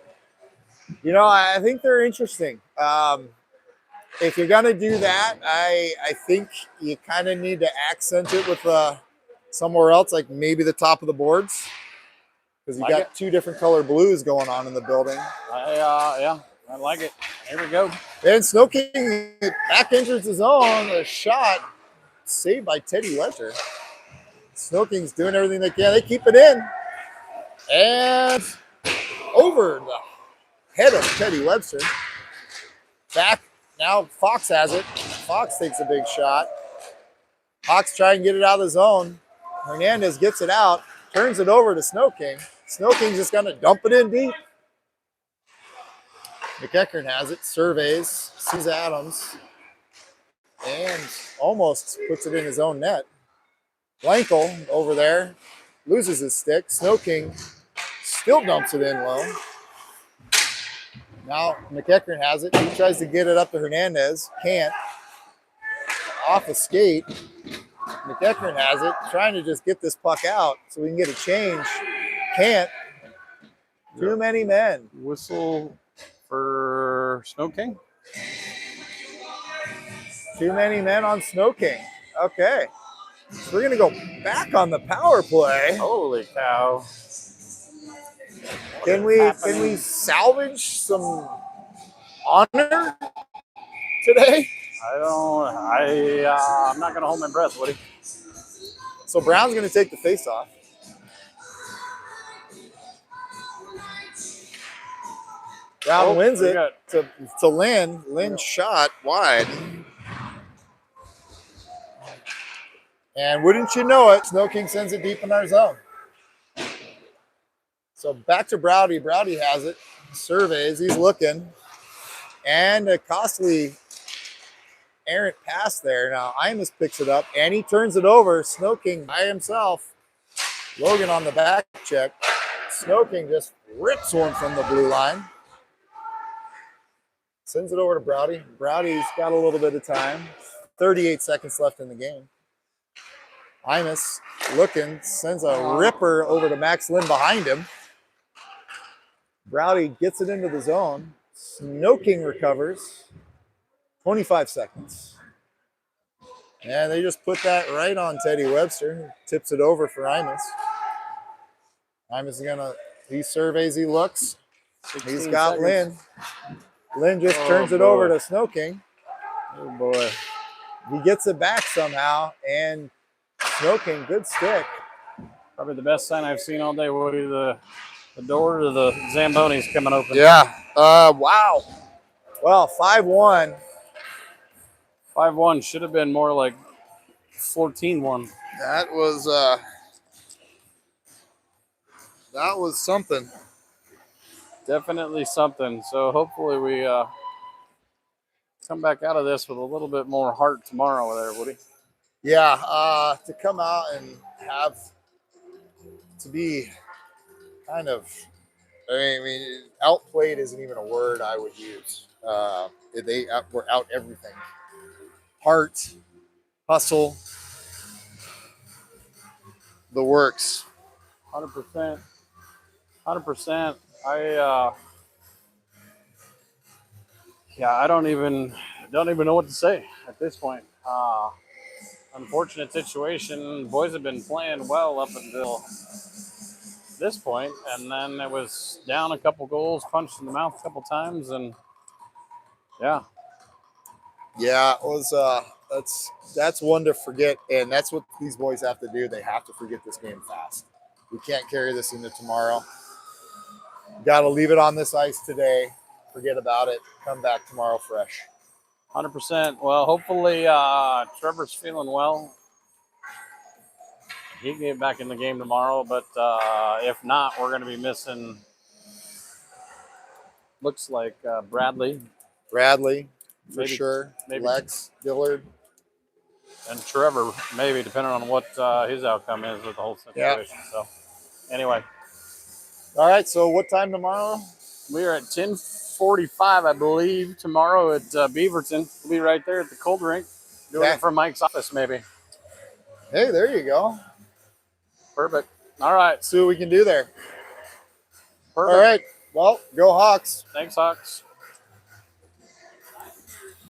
I think they're interesting. If you're gonna do that, I think you kind of need to accent it with somewhere else, like maybe the top of the boards, because you got two different color blues going on in the building. Yeah, I like it. Here we go. And Snow King back enters his own. A shot saved by Teddy Webster. Snow King's doing everything they can. They keep it in. And over the head of Teddy Webster. Back. Now Fox has it. Fox takes a big shot. Hawks try and get it out of the zone. Hernandez gets it out. Turns it over to Snow King. Snow King's just going to dump it in deep. McEachern has it. Surveys. Sees Adams. And almost puts it in his own net. Blankel over there loses his stick. Snow King still dumps it in low. Now McEachern has it. He tries to get it up to Hernandez. Can't. Off a skate. McEachern has it. Trying to just get this puck out so we can get a change. Can't. Too many men. Whistle for Snow King. Too many men on Snow King. Okay. So we're going to go back on the power play. Holy cow. Can we salvage some honor today? I'm not going to hold my breath, Woody. So Brown's going to take the face-off. Brown wins it to Lynn. Lynn's shot wide. And wouldn't you know it, Snow King sends it deep in our zone. So back to Browdy. Browdy has it. Surveys. He's looking. And a costly errant pass there. Now Imus picks it up and he turns it over. Snow King by himself. Logan on the back check. Snow King just rips one from the blue line. Sends it over to Browdy. Browdy's got a little bit of time. 38 seconds left in the game. Imus looking, sends a ripper over to Max Lynn behind him. Browdy gets it into the zone. Snow King recovers. 25 seconds. And they just put that right on Teddy Webster. Tips it over for Imus. Imus is he surveys, he looks. He's got seconds. Lynn. Lynn just turns it over to Snow King. Oh, boy. He gets it back somehow, and Snow King, good stick. Probably the best sign I've seen all day, Woody. The door to the Zambonis coming open. Yeah. Wow. Well, 5-1. 5-1 should have been more like 14-1. That was something. Definitely something. So hopefully we come back out of this with a little bit more heart tomorrow there, Woody. Yeah, to come out and have to be kind of, I mean, outplayed isn't even a word I would use. They were out everything. Heart, hustle, the works. 100%. 100%. I don't even know what to say at this point. Unfortunate situation. Boys have been playing well up until this point, and then it was down a couple goals, punched in the mouth a couple times, and yeah, Yeah, it was. That's one to forget, and that's what these boys have to do. They have to forget this game fast. We can't carry this into tomorrow. Got to leave it on this ice today. Forget about it. Come back tomorrow fresh. 100%. Well, hopefully Trevor's feeling well. He can get back in the game tomorrow, but if not, we're going to be missing. Looks like Bradley, Bradley, for maybe, sure. maybe, Lex, Dillard, and Trevor, maybe depending on what his outcome is with the whole situation. Yeah. So, anyway, all right. So, what time tomorrow? we are at 10:45, I believe, tomorrow at Beaverton. We'll be right there at the cold rink, doing Okay. it from Mike's office, maybe. Hey, there you go. Perfect. All right. See what we can do there. Perfect. All right. Well, go Hawks. Thanks, Hawks.